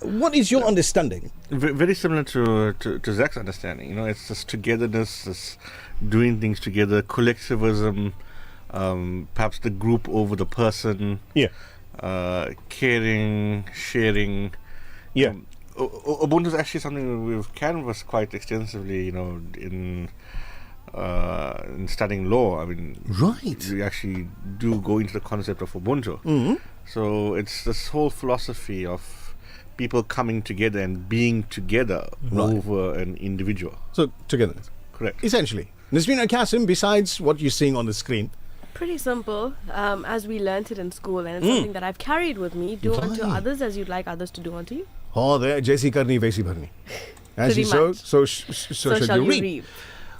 Speaker 4: What is your understanding?
Speaker 24: Very similar to Zach's understanding. You know, it's this togetherness, this doing things together, collectivism, perhaps the group over the person.
Speaker 4: Yeah.
Speaker 24: Caring, sharing.
Speaker 4: Yeah.
Speaker 24: Ubuntu is actually something we've canvassed quite extensively, you know, in studying law. I mean,
Speaker 4: right.
Speaker 24: We actually do go into the concept of Ubuntu.
Speaker 4: Mm-hmm.
Speaker 24: So it's this whole philosophy of people coming together and being together over an individual.
Speaker 4: So togetherness.
Speaker 24: Correct.
Speaker 4: Essentially. Nazmeera Cassim, besides what you're seeing on the screen.
Speaker 1: Pretty simple, as we learnt it in school, and it's something that I've carried with me. Do unto others as you'd like others to do unto you.
Speaker 4: Oh, there, Jaisi Karni, Vaisi Bharni. As you sow, so shall you reap.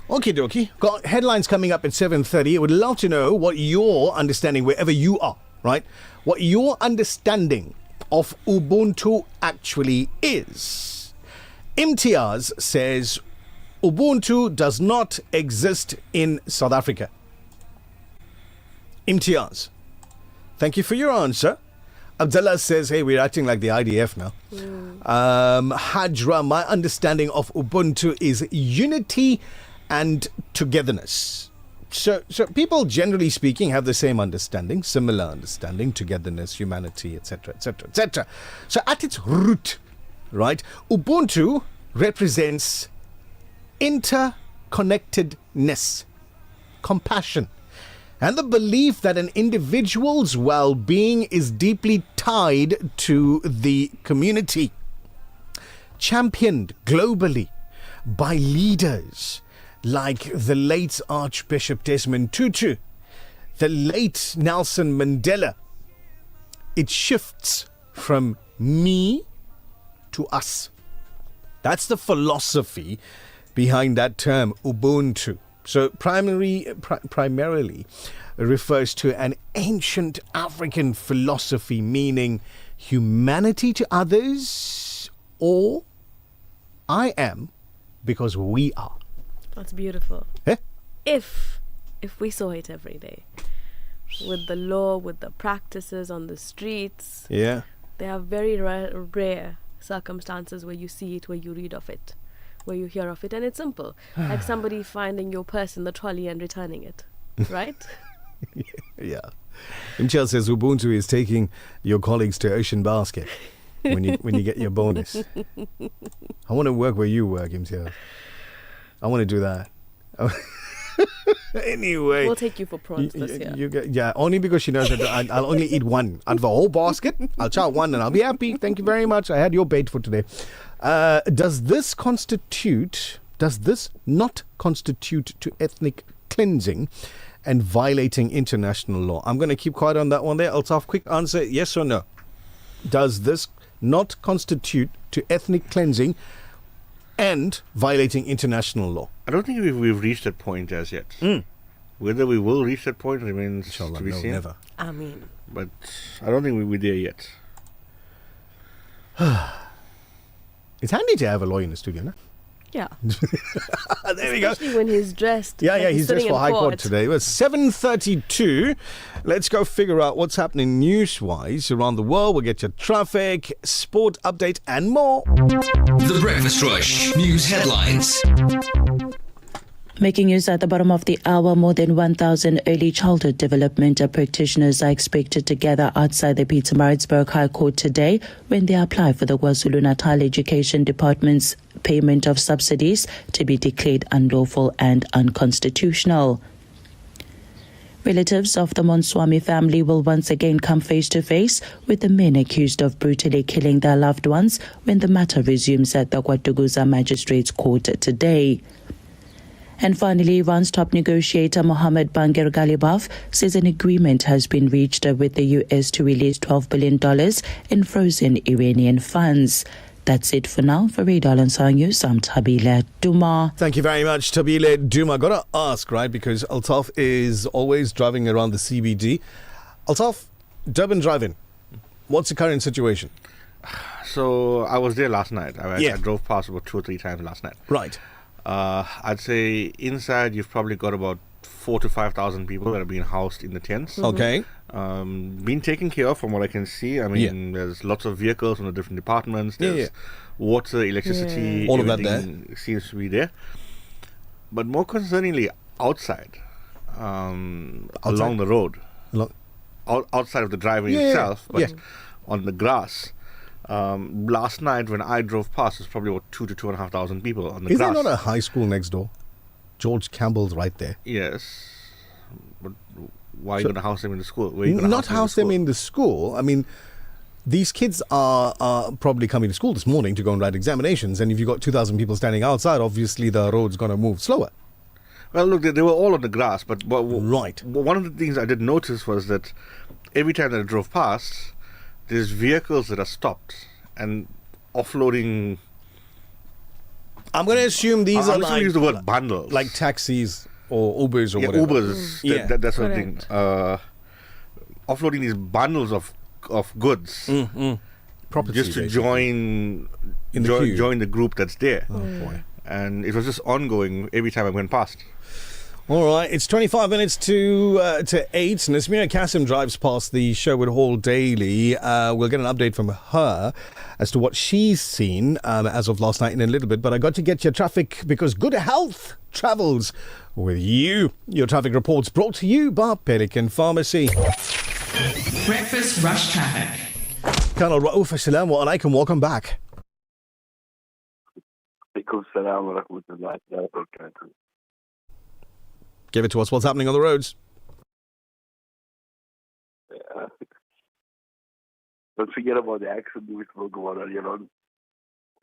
Speaker 4: Okie dokie. Got headlines coming up at 7:30. I would love to know what your understanding, wherever you are, right? What your understanding of Ubuntu actually is. Imtiaz says Ubuntu does not exist in South Africa. Imtiaz, thank you for your answer. Abdullah says, hey, we're acting like the IDF now. Hajra, my understanding of Ubuntu is unity and togetherness. So people, generally speaking, have the same understanding, similar understanding, togetherness, humanity, etc., etc., etc. So at its root, right, Ubuntu represents interconnectedness, compassion. and the belief that an individual's well-being is deeply tied to the community. Championed globally by leaders like the late Archbishop Desmond Tutu, the late Nelson Mandela. It shifts from me to us. That's the philosophy behind that term, Ubuntu. So primarily refers to an ancient African philosophy meaning humanity to others, or I am because we are.
Speaker 1: That's beautiful.
Speaker 4: Eh?
Speaker 1: If we saw it every day, with the law, with the practices on the streets,
Speaker 4: yeah,
Speaker 1: there are very rare circumstances where you see it, where you read of it, where you hear of it, and it's simple, like somebody finding your purse in the trolley and returning it, right?
Speaker 4: Yeah. Nichal says Ubuntu is taking your colleagues to Ocean Basket when you get your bonus. I want to work where you work, Nichal. I want to do that. Anyway,
Speaker 1: we'll take you for prawns this year.
Speaker 4: Only because she knows that I'll only eat one out of the whole basket. I'll chow one and I'll be happy. Thank you very much. I had your bait for today. Does this not constitute to ethnic cleansing and violating international law? I'm going to keep quiet on that one there. Altaf, quick answer, yes or no? Does this not constitute to ethnic cleansing and violating international law?
Speaker 24: I don't think we've reached that point as yet. Whether we will reach that point remains Inshallah, to be seen.
Speaker 4: Never.
Speaker 1: I mean,
Speaker 24: but I don't think we're there yet.
Speaker 4: It's handy to have a lawyer in the studio, no?
Speaker 1: Yeah.
Speaker 4: There we go.
Speaker 1: Especially when he's dressed.
Speaker 4: Yeah,
Speaker 1: like
Speaker 4: he's dressed for High Court today. It was 7:32. Let's go figure out what's happening news-wise around the world. We'll get your traffic, sport update, and more.
Speaker 2: The Breakfast Rush. News headlines.
Speaker 3: Making news at the bottom of the hour, more than 1,000 early childhood development practitioners are expected to gather outside the Pietermaritzburg High Court today when they apply for the KwaZulu-Natal Education Department's payment of subsidies to be declared unlawful and unconstitutional. Relatives of the Monswami family will once again come face to face with the men accused of brutally killing their loved ones when the matter resumes at the KwaDuguza Magistrates Court today. And finally, Iran's top negotiator Mohammad Baghir Ghalibaf says an agreement has been reached with the U.S. to release $12 billion in frozen Iranian funds. That's it for now. For Radio Al Ansar News, I'm Thabile Duma.
Speaker 4: Thank you very much, Thabile Duma. Got to ask, right, because Altaf is always driving around the CBD. Altaf, Durban driving. What's the current situation?
Speaker 24: So I was there last night. I drove past about 2 or 3 times last night.
Speaker 4: Right.
Speaker 24: I'd say inside you've probably got about 4,000 to 5,000 people that are being housed in the tents.
Speaker 4: Okay.
Speaker 24: Being taken care of from what I can see. I mean, there's lots of vehicles from the different departments. There's water, electricity,
Speaker 4: all of that there
Speaker 24: seems to be there. But more concerningly, outside, along the road, outside of the driveway itself, but on the grass. Last night when I drove past, there's probably about 2,000 to 2,500 people on the grass.
Speaker 4: Is there not a high school next door? George Campbell's right there.
Speaker 24: Yes. But why are you going to house them in the school? Where are you
Speaker 4: not house them in the school. I mean, these kids are probably coming to school this morning to go and write examinations, and if you've got 2,000 people standing outside, obviously the road's going to move slower.
Speaker 24: Well, look, they were all on the grass, but
Speaker 4: right.
Speaker 24: One of the things I did notice was that every time that I drove past, there's vehicles that are stopped and offloading.
Speaker 4: I'm going to assume these are like,
Speaker 24: use the word bundles,
Speaker 4: like taxis or Ubers or whatever.
Speaker 24: Ubers, that sort of thing. Offloading these bundles of goods,
Speaker 4: property,
Speaker 24: just to join the group that's there.
Speaker 4: Oh boy!
Speaker 24: And it was just ongoing every time I went past.
Speaker 4: All right, it's 25 minutes to 8. Nazmeera Cassim drives past the Sherwood Hall daily. We'll get an update from her as to what she's seen as of last night in a little bit. But I got to get your traffic because good health travels with you. Your traffic reports brought to you by Pelican Pharmacy.
Speaker 20: Breakfast Rush Traffic.
Speaker 4: Colonel Raouf, assalamu alaikum. Welcome back. Give it to us. What's happening on the roads?
Speaker 6: Don't forget about the accident we spoke about earlier on.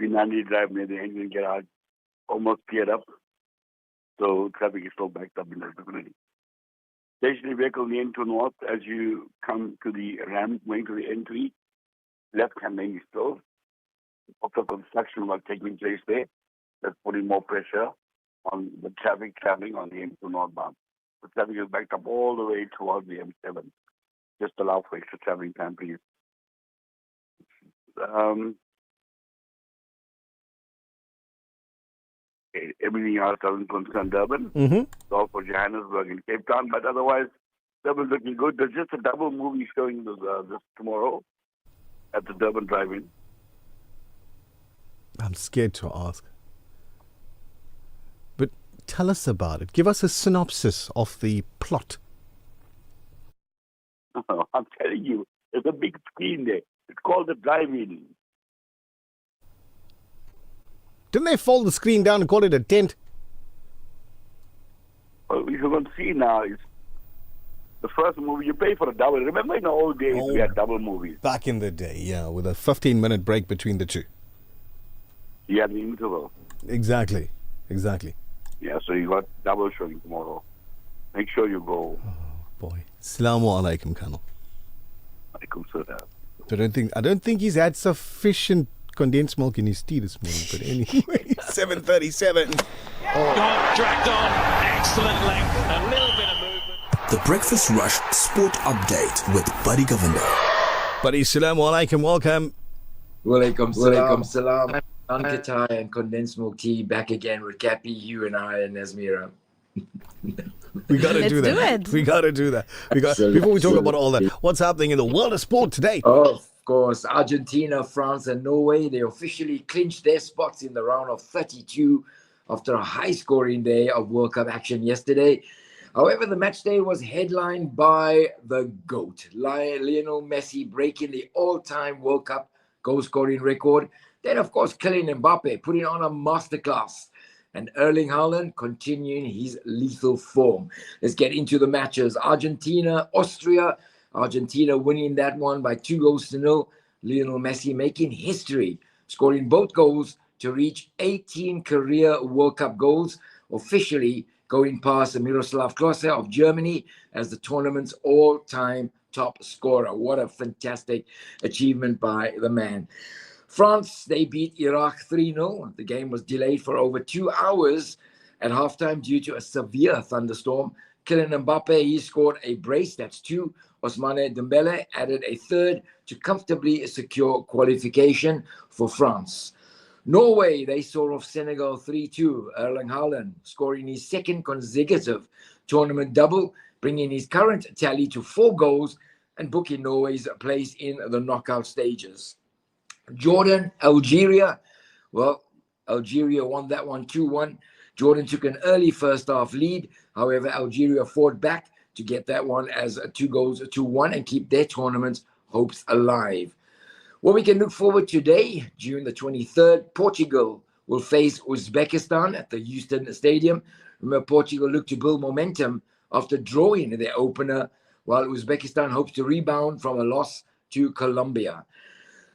Speaker 6: Pinandi Drive near the Indian garage, almost cleared up. So traffic is still backed up in that vicinity. Stationary vehicle lane to north as you come to the ramp going to the entry. Left-hand lane is closed. Lots of construction work taking place there. That's putting more pressure on the traffic traveling on the M2 northbound. The traffic is backed up all the way towards the M7. Just allow for extra traveling time, please. Everything else doesn't concern Durban. It's all for Johannesburg and Cape Town, but otherwise, Durban's looking good. There's just a double movie showing this tomorrow at the Durban Drive-In.
Speaker 4: I'm scared to ask. But tell us about it. Give us a synopsis of the plot.
Speaker 6: I'm telling you, there's a big screen there. It's called the Drive-In.
Speaker 4: Didn't they fold the screen down and call it a tent?
Speaker 6: Well, what you're going to see now is the first movie. You pay for a double. Remember in the old days we had double movies?
Speaker 4: Back in the day, yeah, with a 15-minute break between the two.
Speaker 6: You had the interval.
Speaker 4: Exactly.
Speaker 6: Yeah, so you got double showing tomorrow. Make sure you go.
Speaker 4: Oh, boy. Assalamu alaikum, Colonel.
Speaker 6: Alaikum salam.
Speaker 4: I don't think he's had sufficient condensed milk in his tea this morning, but anyway, 7:37.
Speaker 2: Got dragged on, excellent length, a little bit of movement.
Speaker 8: The Breakfast Rush Sport Update with Buddy Govinder.
Speaker 4: Buddy, assalamu alaikum, welcome.
Speaker 11: Walaikum salam. Ankatai and condensed milk tea back again with Cappy, you and I and Nazmeera.
Speaker 4: We got to do that. We got to do that. Before we talk about all that, what's happening in the world of sport today?
Speaker 11: Oh, of course, Argentina, France and Norway, they officially clinched their spots in the round of 32 after a high-scoring day of World Cup action yesterday. However, the match day was headlined by the GOAT, Lionel Messi, breaking the all-time World Cup goal-scoring record. Then, of course, Kylian Mbappe putting on a masterclass. And Erling Haaland continuing his lethal form. Let's get into the matches. Argentina, Austria. Argentina winning that one by 2-0. Lionel Messi making history, scoring both goals to reach 18 career World Cup goals, officially going past Miroslav Klose of Germany as the tournament's all-time top scorer. What a fantastic achievement by the man. France, they beat Iraq 3-0. The game was delayed for over 2 hours at halftime due to a severe thunderstorm. Kylian Mbappe, he scored a brace, that's 2. Ousmane Dembele added a 3rd to comfortably secure qualification for France. Norway, they saw off Senegal 3-2. Erling Haaland scoring his 2nd consecutive tournament double, bringing his current tally to 4 goals and booking Norway's place in the knockout stages. Jordan, Algeria. Well, Algeria won that one 2-1. Jordan took an early first half lead. However, Algeria fought back to get that one as 2-1 and keep their tournament hopes alive. What we can look forward to today, June the 23rd, Portugal will face Uzbekistan at the Houston Stadium. Remember, Portugal looked to build momentum after drawing their opener, while Uzbekistan hopes to rebound from a loss to Colombia.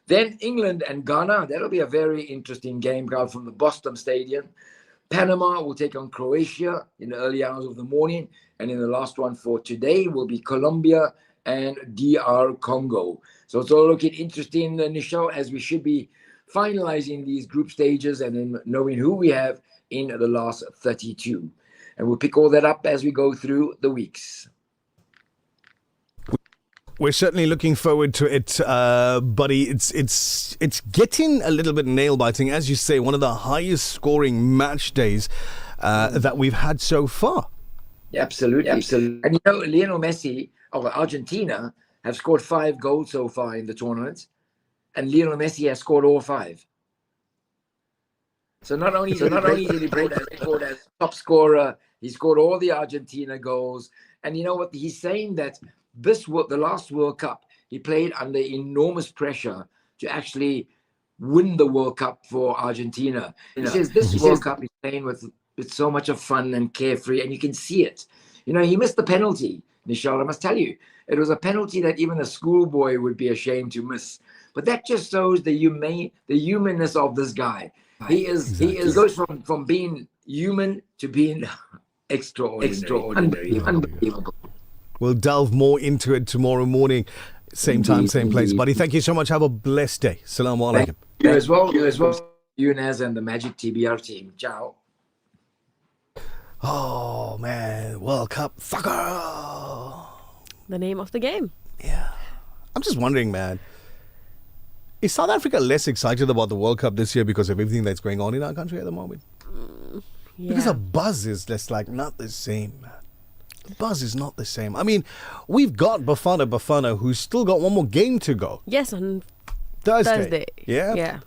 Speaker 11: Then England and Ghana, that'll be a very interesting game, crowd from the Boston Stadium. Panama will take on Croatia in the early hours of the morning. And in the last one for today will be Colombia and DR Congo. So it's all looking interesting, Nichal, as we should be finalizing these group stages and then knowing who we have in the last 32. And we'll pick all that up as we go through the weeks.
Speaker 4: We're certainly looking forward to it, buddy. It's getting a little bit nail-biting. As you say, one of the highest scoring match days that we've had so far.
Speaker 11: Yeah, absolutely. And you know, Lionel Messi of Argentina have scored 5 goals so far in the tournament, and Lionel Messi has scored all 5. So not only did he break that record as top scorer, he scored all the Argentina goals. And you know what? He's saying that the last World Cup, he played under enormous pressure to actually win the World Cup for Argentina. He says this World Cup he's playing with so much of fun and carefree, and you can see it. You know, he missed the penalty Nichal, I must tell you, it was a penalty that even a schoolboy would be ashamed to miss. But that just shows the humanness of this guy. He goes from being human to being extraordinary. Unbelievable.
Speaker 4: We'll delve more into it tomorrow morning. Same time, same place. Buddy, thank you so much. Have a blessed day. Assalamu alaikum.
Speaker 11: You as well. You, Naz, and the Magic TBR team. Ciao.
Speaker 4: Oh, man. World Cup. Fucker.
Speaker 1: The name of the game.
Speaker 4: Yeah. I'm just wondering, man. Is South Africa less excited about the World Cup this year because of everything that's going on in our country at the moment?
Speaker 1: Yeah.
Speaker 4: Because the buzz is just like not the same, man. The buzz is not the same. I mean, we've got Bafana who's still got one more game to go.
Speaker 1: Yes, on
Speaker 4: Thursday. Yeah?
Speaker 1: Yeah.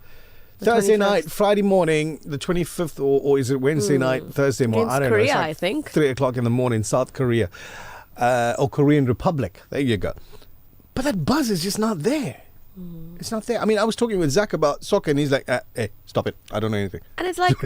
Speaker 4: Thursday
Speaker 1: 21st.
Speaker 4: night, Friday morning, the 25th, or is it Wednesday night, Thursday morning?
Speaker 1: Against
Speaker 4: I don't
Speaker 1: Korea,
Speaker 4: know. It's like
Speaker 1: I think.
Speaker 4: 3 o'clock in the morning, South Korea. Or Korean Republic. There you go. But that buzz is just not there. It's not there. I mean, I was talking with Zach about soccer and he's like, hey, stop it. I don't know anything.
Speaker 1: And it's like,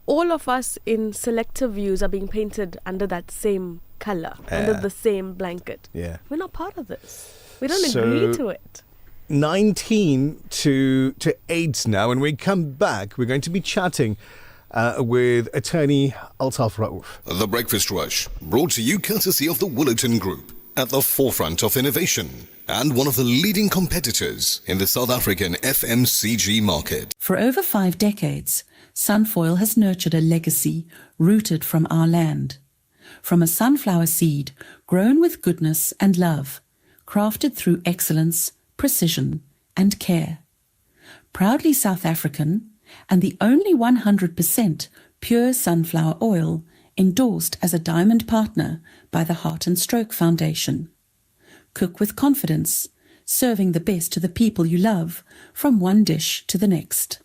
Speaker 1: all of us in selective views are being painted under that same colour, under the same blanket.
Speaker 4: Yeah.
Speaker 1: We're not part of this. We don't agree to it.
Speaker 4: 19 to 8 now. When we come back, we're going to be chatting with attorney Altaf Raouf.
Speaker 5: The Breakfast Rush, brought to you courtesy of the Willerton Group, at the forefront of innovation and one of the leading competitors in the South African FMCG market.
Speaker 7: For over 5 decades, Sunfoil has nurtured a legacy rooted from our land. From a sunflower seed grown with goodness and love, crafted through excellence, precision, and care. Proudly South African, and the only 100% pure sunflower oil endorsed as a diamond partner by the Heart and Stroke Foundation. Cook with confidence, serving the best to the people you love, from one dish to the next.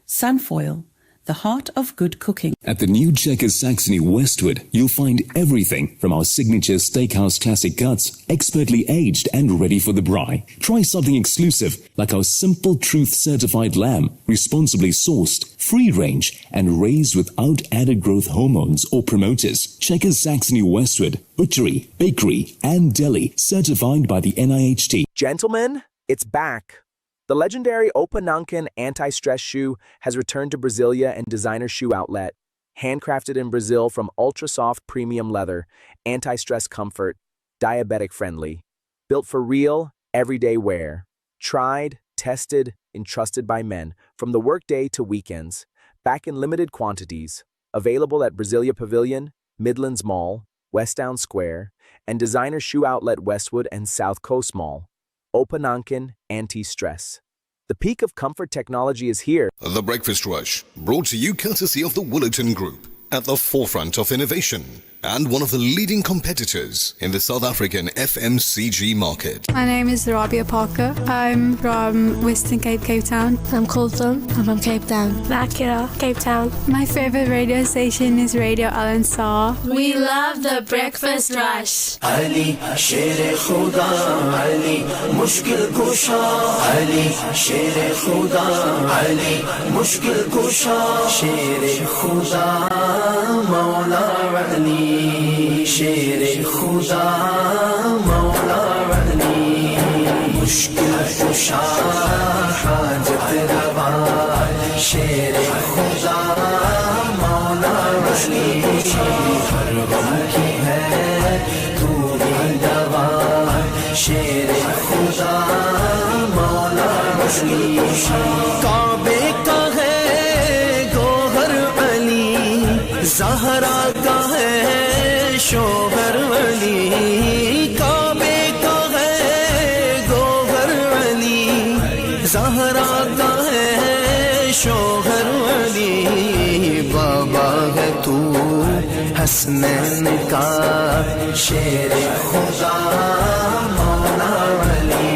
Speaker 7: Sunfoil, the heart of good cooking.
Speaker 2: At the new Checkers Saxony Westwood, you'll find everything from our signature steakhouse classic cuts, expertly aged and ready for the braai. Try something exclusive like our Simple Truth certified lamb, responsibly sourced, free range, and raised without added growth hormones or promoters. Checkers Saxony Westwood, butchery, bakery, and deli, certified by the NIHT.
Speaker 13: Gentlemen, it's back. The legendary Opanankan anti-stress shoe has returned to Brasilia and designer shoe outlet. Handcrafted in Brazil from ultra-soft premium leather, anti-stress comfort, diabetic friendly. Built for real, everyday wear. Tried, tested, and trusted by men from the workday to weekends. Back in limited quantities. Available at Brasilia Pavilion, Midlands Mall, Westtown Square, and designer shoe outlet Westwood and South Coast Mall. Opanankan Anti-Stress. The peak of comfort technology is here.
Speaker 5: The Breakfast Rush, brought to you courtesy of the Willerton Group, at the forefront of innovation and one of the leading competitors in the South African FMCG market.
Speaker 21: My name is Rabia Parker. I'm from Western Cape, Cape Town. I'm Colton. I'm from Cape Town. Nakira, Cape Town. My favorite radio station is Radio Al-Ansar.
Speaker 22: We love the Breakfast Rush.
Speaker 23: Ali, Shere Khuda, Ali, Mushkil Kusha, Ali, Shere Khuda, Ali, Mushkil Kusha, Shere Khuda, Maula Ali. शेर खुदा मौला अली मुश्किल कुशा हाजत रवा शेर खुदा मौला अली हर गम की है तू भी दवा शेर खुदा मौला अली काबे का है गोहर अली ज़हरा का है शोहर अली काबे का है गोहर अली ज़हरा का है शोहर अली बाबा है तू हसनैन का शेर खुदा मौला अली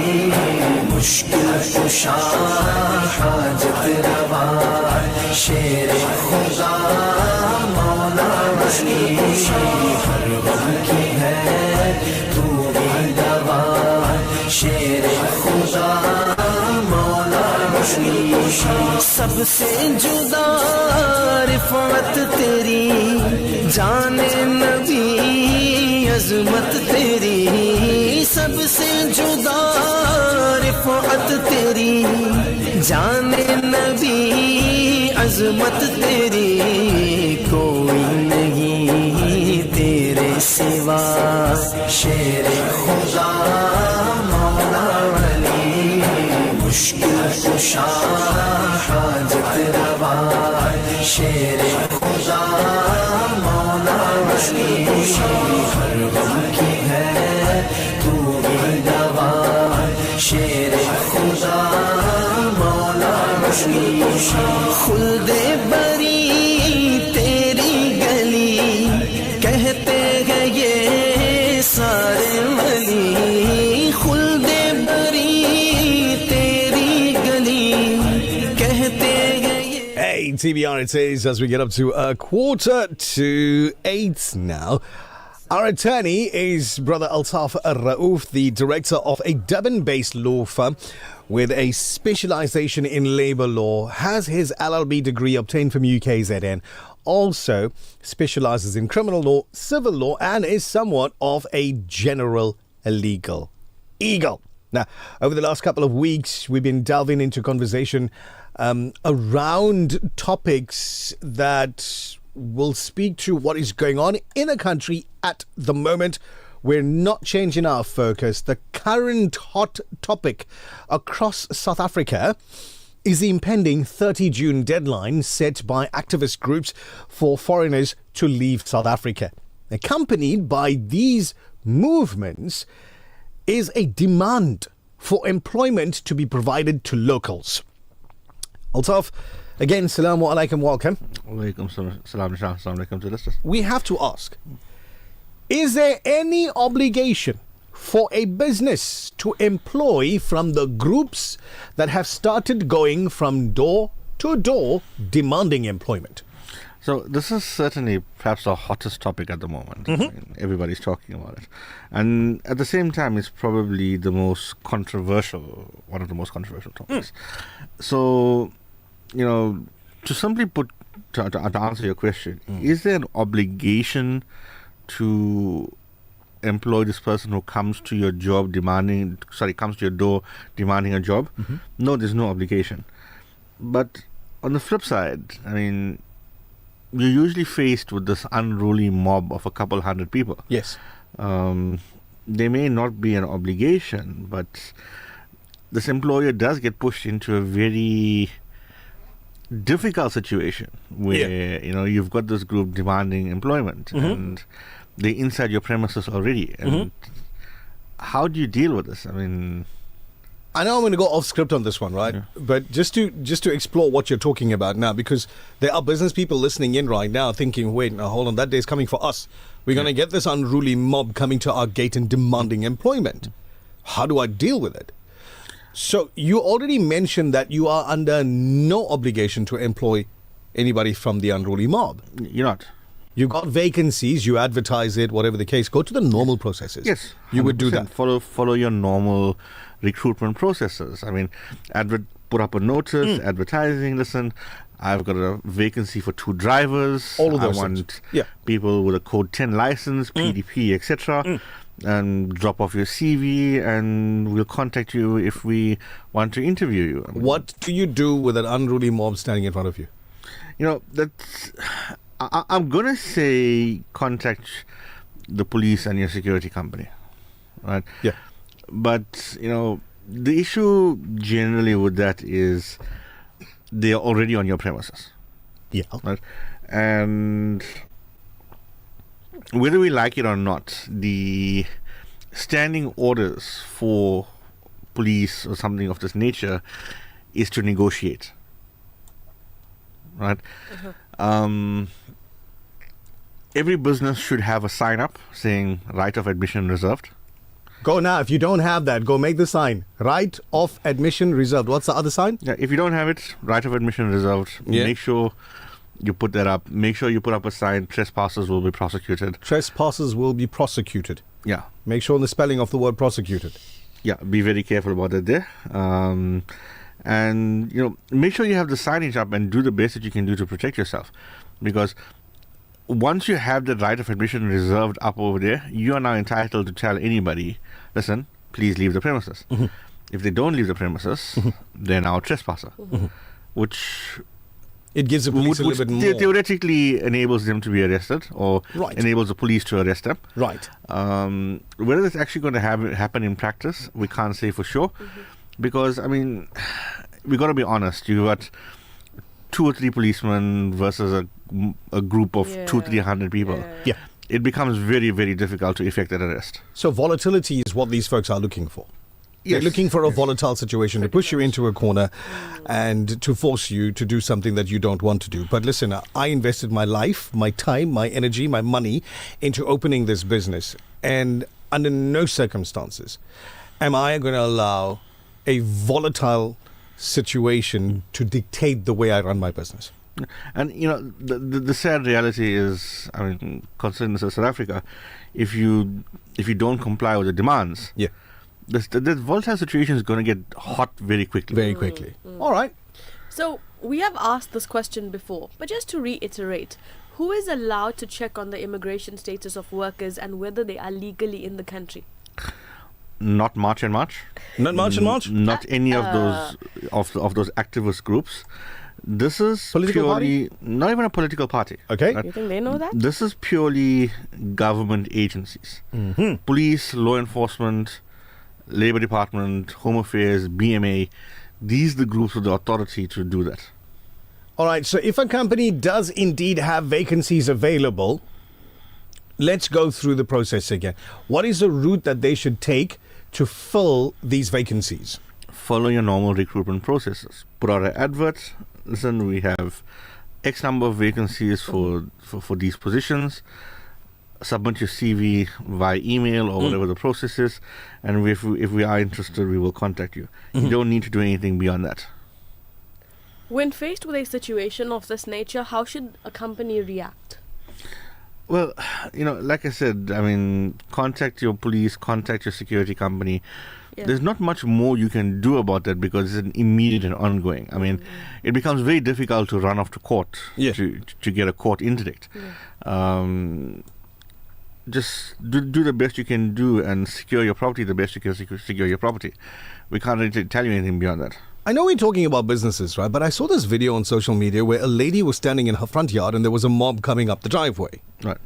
Speaker 23: मुश्किल कुशा हाजत रवा शेर खुदा मौला अली हर गम की है तू भी दवा शेर खुदा मौला सबसे जुदा रिफात तेरी जाने नबी अजमत तेरी सबसे जुदा रिफात तेरी जाने नबी अजमत तेरी कोई नहीं तेरे सिवा शेर खुदा मौला अली मुश्किल कुशा हाजत रवा शेर खुदा मौला अली हर गम की है तू भी दवा शेर खुदा मौला अली खुल्दे बरी तेरी गली कहते हैं ये सारे वली खुल्दे बरी तेरी गली कहते हैं ये.
Speaker 4: Hey, TBR it is as we get up to 7:45 now. Our attorney is Brother Altaf Raouf, the director of a Durban-based law firm with a specialization in labor law, has his LLB degree obtained from UKZN, also specializes in criminal law, civil law, and is somewhat of a general legal eagle. Now, over the last couple of weeks, we've been delving into conversation around topics that will speak to what is going on in the country at the moment. We're not changing our focus. The current hot topic across South Africa is the impending 30 June deadline set by activist groups for foreigners to leave South Africa. Accompanied by these movements is a demand for employment to be provided to locals. Altaf, again, Assalamu alaikum, welcome.
Speaker 24: Alaikum salam, assalamu alaikum to listeners.
Speaker 4: We have to ask, is there any obligation for a business to employ from the groups that have started going from door to door demanding employment?
Speaker 24: So this is certainly perhaps the hottest topic at the moment.
Speaker 4: Mm-hmm.
Speaker 24: I mean, everybody's talking about it. And at the same time, it's probably the most controversial, one of the most controversial topics. So, you know, to simply put, to answer your question, is there an obligation to employ this person who comes to your job comes to your door demanding a job?
Speaker 4: Mm-hmm.
Speaker 24: No, there's no obligation. But on the flip side, I mean, you're usually faced with this unruly mob of a couple hundred people.
Speaker 4: Yes.
Speaker 24: There may not be an obligation, but this employer does get pushed into a very difficult situation where, you know, you've got this group demanding employment and they're inside your premises already. And how do you deal with this? I mean,
Speaker 4: I know I'm going to go off script on this one, right? Yeah. But just to explore what you're talking about now, because there are business people listening in right now thinking, wait, now hold on, that day's coming for us. We're going to get this unruly mob coming to our gate and demanding employment. How do I deal with it? So you already mentioned that you are under no obligation to employ anybody from the unruly mob.
Speaker 24: You're not.
Speaker 4: You got vacancies, you advertise it, whatever the case. Go to the normal processes.
Speaker 24: Yes.
Speaker 4: You would do that.
Speaker 24: Follow your normal recruitment processes. I mean, put up a notice, advertising, listen, I've got a vacancy for 2 drivers.
Speaker 4: All of those
Speaker 24: I want people with a Code 10 license, PDP, etc. And drop off your CV and we'll contact you if we want to interview you. I mean,
Speaker 4: what do you do with an unruly mob standing in front of you?
Speaker 24: You know, that's... I'm going to say contact the police and your security company, right?
Speaker 4: Yeah.
Speaker 24: But, you know, the issue generally with that is they're already on your premises.
Speaker 4: Yeah.
Speaker 24: Right? And whether we like it or not, the standing orders for police or something of this nature is to negotiate. Right? Every business should have a sign up saying right of admission reserved.
Speaker 4: Go now. If you don't have that, go make the sign. Right of admission reserved. What's the other sign?
Speaker 24: Yeah, if you don't have it, right of admission reserved.
Speaker 4: Yeah.
Speaker 24: Make sure you put that up. Make sure you put up a sign. Trespassers will be prosecuted.
Speaker 4: Trespassers will be prosecuted.
Speaker 24: Yeah.
Speaker 4: Make sure on the spelling of the word prosecuted.
Speaker 24: Yeah, be very careful about it there. And, make sure you have the signage up and do the best that you can do to protect yourself. Because once you have the right of admission reserved up over there, you are now entitled to tell anybody, listen, please leave the premises. Mm-hmm. If they don't leave the premises, they're now a trespasser, which...
Speaker 4: It gives the police a little bit more.
Speaker 24: Theoretically enables them to be arrested, or enables the police to arrest them.
Speaker 4: Right.
Speaker 24: Whether it's actually going to happen in practice, we can't say for sure. Because, we got to be honest. You've got 2 or 3 policemen versus a group of 200-300 people.
Speaker 4: Yeah.
Speaker 24: It becomes very, very difficult to effect that arrest.
Speaker 4: So volatility is what these folks are looking for.
Speaker 24: Yes.
Speaker 4: They're looking for a volatile situation to push you into a corner and to force you to do something that you don't want to do. But listen, I invested my life, my time, my energy, my money into opening this business. And under no circumstances am I going to allow a volatile situation to dictate the way I run my business.
Speaker 24: And, the sad reality is, considering this is South Africa, if you don't comply with the demands...
Speaker 4: Yeah.
Speaker 24: This volatile situation is going to get hot very quickly.
Speaker 4: Very quickly. All right.
Speaker 1: So, we have asked this question before, but just to reiterate, who is allowed to check on the immigration status of workers and whether they are legally in the country?
Speaker 24: Not March and March.
Speaker 4: Not March and March?
Speaker 24: Not any of those of those activist groups. This is
Speaker 4: political
Speaker 24: purely
Speaker 4: party?
Speaker 24: Not even a political party.
Speaker 4: Okay.
Speaker 1: You think they know that?
Speaker 24: This is purely government agencies.
Speaker 4: Mm-hmm.
Speaker 24: Police, law enforcement, Labour Department, Home Affairs, BMA, these are the groups with the authority to do that.
Speaker 4: All right, so if a company does indeed have vacancies available, let's go through the process again. What is the route that they should take to fill these vacancies?
Speaker 24: Follow your normal recruitment processes. Put out an advert. Listen, we have X number of vacancies for these positions. Submit your CV via email or whatever the process is, and if we are interested, we will contact you. You don't need to do anything beyond that.
Speaker 1: When faced with a situation of this nature, how should a company react?
Speaker 24: Well, like I said, contact your police, contact your security company. Yeah. There's not much more you can do about that because it's an immediate and ongoing. It becomes very difficult to run off to court to get a court interdict. Yeah. Just do the best you can do and secure your property the best you can secure your property. We can't really tell you anything beyond that.
Speaker 4: I know we're talking about businesses, right? But I saw this video on social media where a lady was standing in her front yard and there was a mob coming up the driveway.
Speaker 24: Right.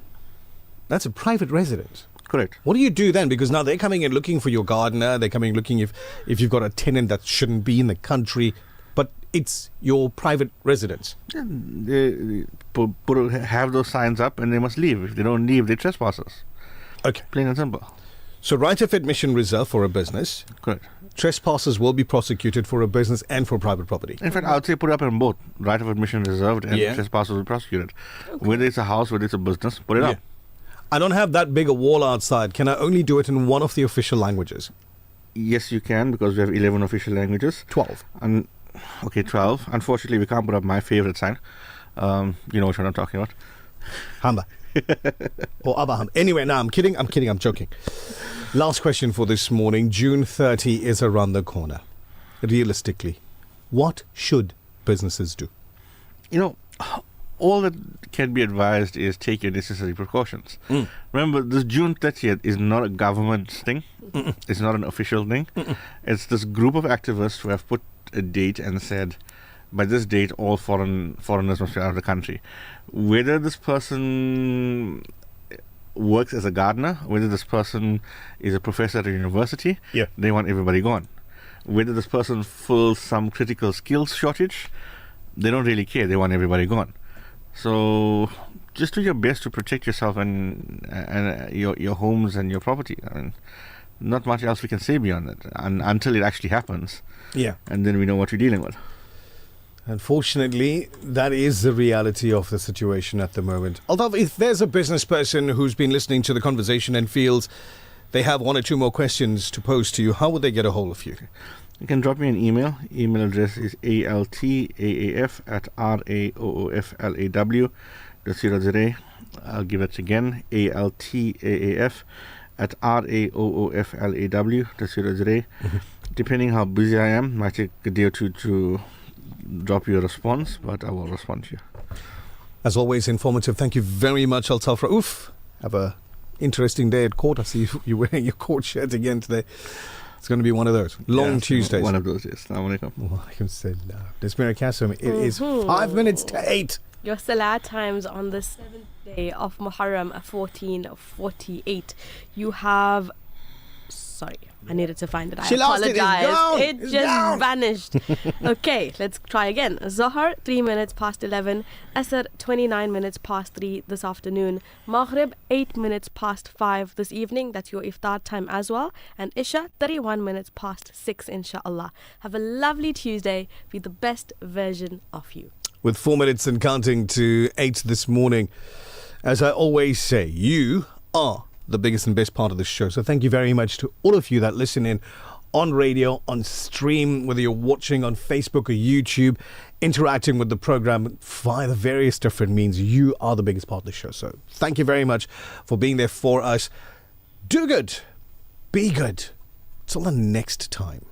Speaker 4: That's a private residence.
Speaker 24: Correct.
Speaker 4: What do you do then? Because now they're coming in looking for your gardener. They're coming looking if you've got a tenant that shouldn't be in the country. But it's your private residence.
Speaker 24: Yeah, they have those signs up and they must leave. If they don't leave, they're trespassers.
Speaker 4: Okay.
Speaker 24: Plain and simple.
Speaker 4: So right of admission reserved for a business.
Speaker 24: Correct.
Speaker 4: Trespassers will be prosecuted for a business and for private property.
Speaker 24: In fact, I would say put it up in both. Right of admission reserved and trespassers will be prosecuted. Okay. Whether it's a house, whether it's a business, put it up.
Speaker 4: I don't have that big a wall outside. Can I only do it in one of the official languages?
Speaker 24: Yes, you can, because we have 11 official languages.
Speaker 4: 12.
Speaker 24: 12. Unfortunately, we can't put up my favorite sign. You know what I'm talking about.
Speaker 4: Hamba. Or Abaham. Anyway, no, I'm kidding, I'm joking. Last question for this morning. June 30 is around the corner. Realistically, what should businesses do?
Speaker 24: All that can be advised is take your necessary precautions. Remember, this June 30th is not a government thing. It's not an official thing. It's this group of activists who have put a date and said, by this date, all foreigners must be out of the country. Whether this person works as a gardener, whether this person is a professor at a university, they want everybody gone. Whether this person fills some critical skills shortage, they don't really care. They want everybody gone. So just do your best to protect yourself and your homes and your property. Not much else we can say beyond that until it actually happens.
Speaker 4: Yeah.
Speaker 24: And then we know what we're dealing with.
Speaker 4: Unfortunately, that is the reality of the situation at the moment. Although if there's a business person who's been listening to the conversation and feels they have one or two more questions to pose to you, how would they get a hold of you?
Speaker 24: You can drop me an email. Email address is altaaf@raooflaw.co.za. I'll give it again. altaaf@raooflaw.co.za. Depending how busy I am, might take a day or two to drop you a response, but I will respond to you.
Speaker 4: As always, informative. Thank you very much, Altaf Raouf. Have a interesting day at court. I see you're wearing your court shirt again today. It's going to be one of those long Tuesdays.
Speaker 24: One of those, yes. Assalamu alaikum.
Speaker 4: Walaikum salam. Nazmeera Cassim, it is 5 minutes to 8.
Speaker 1: Your Salah times on the 7th day of Muharram, 1448. You have... Sorry, I needed to find it. I apologize. It just vanished. Okay, let's try again. Zohar, 3 minutes past 11. Asr, 29 minutes past 3 this afternoon. Maghrib, 8 minutes past 5 this evening. That's your iftar time as well. And Isha, 31 minutes past 6, inshallah. Have a lovely Tuesday. Be the best version of you.
Speaker 4: With 4 minutes and counting to 8 this morning, as I always say, you are the biggest and best part of the show. So thank you very much to all of you that listen in on radio, on stream, whether you're watching on Facebook or YouTube, interacting with the program via the various different means. You are the biggest part of the show. So thank you very much for being there for us. Do good. Be good. Till the next time.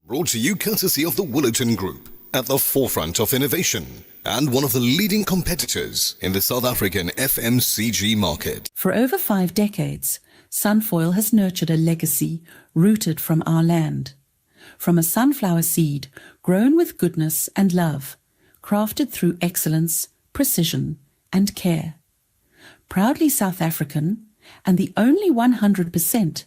Speaker 5: Brought to you courtesy of the Woolerton Group, at the forefront of innovation and one of the leading competitors in the South African FMCG market.
Speaker 7: For over 5 decades, Sunfoil has nurtured a legacy rooted from our land. From a sunflower seed grown with goodness and love, crafted through excellence, precision, and care. Proudly South African and the only 100%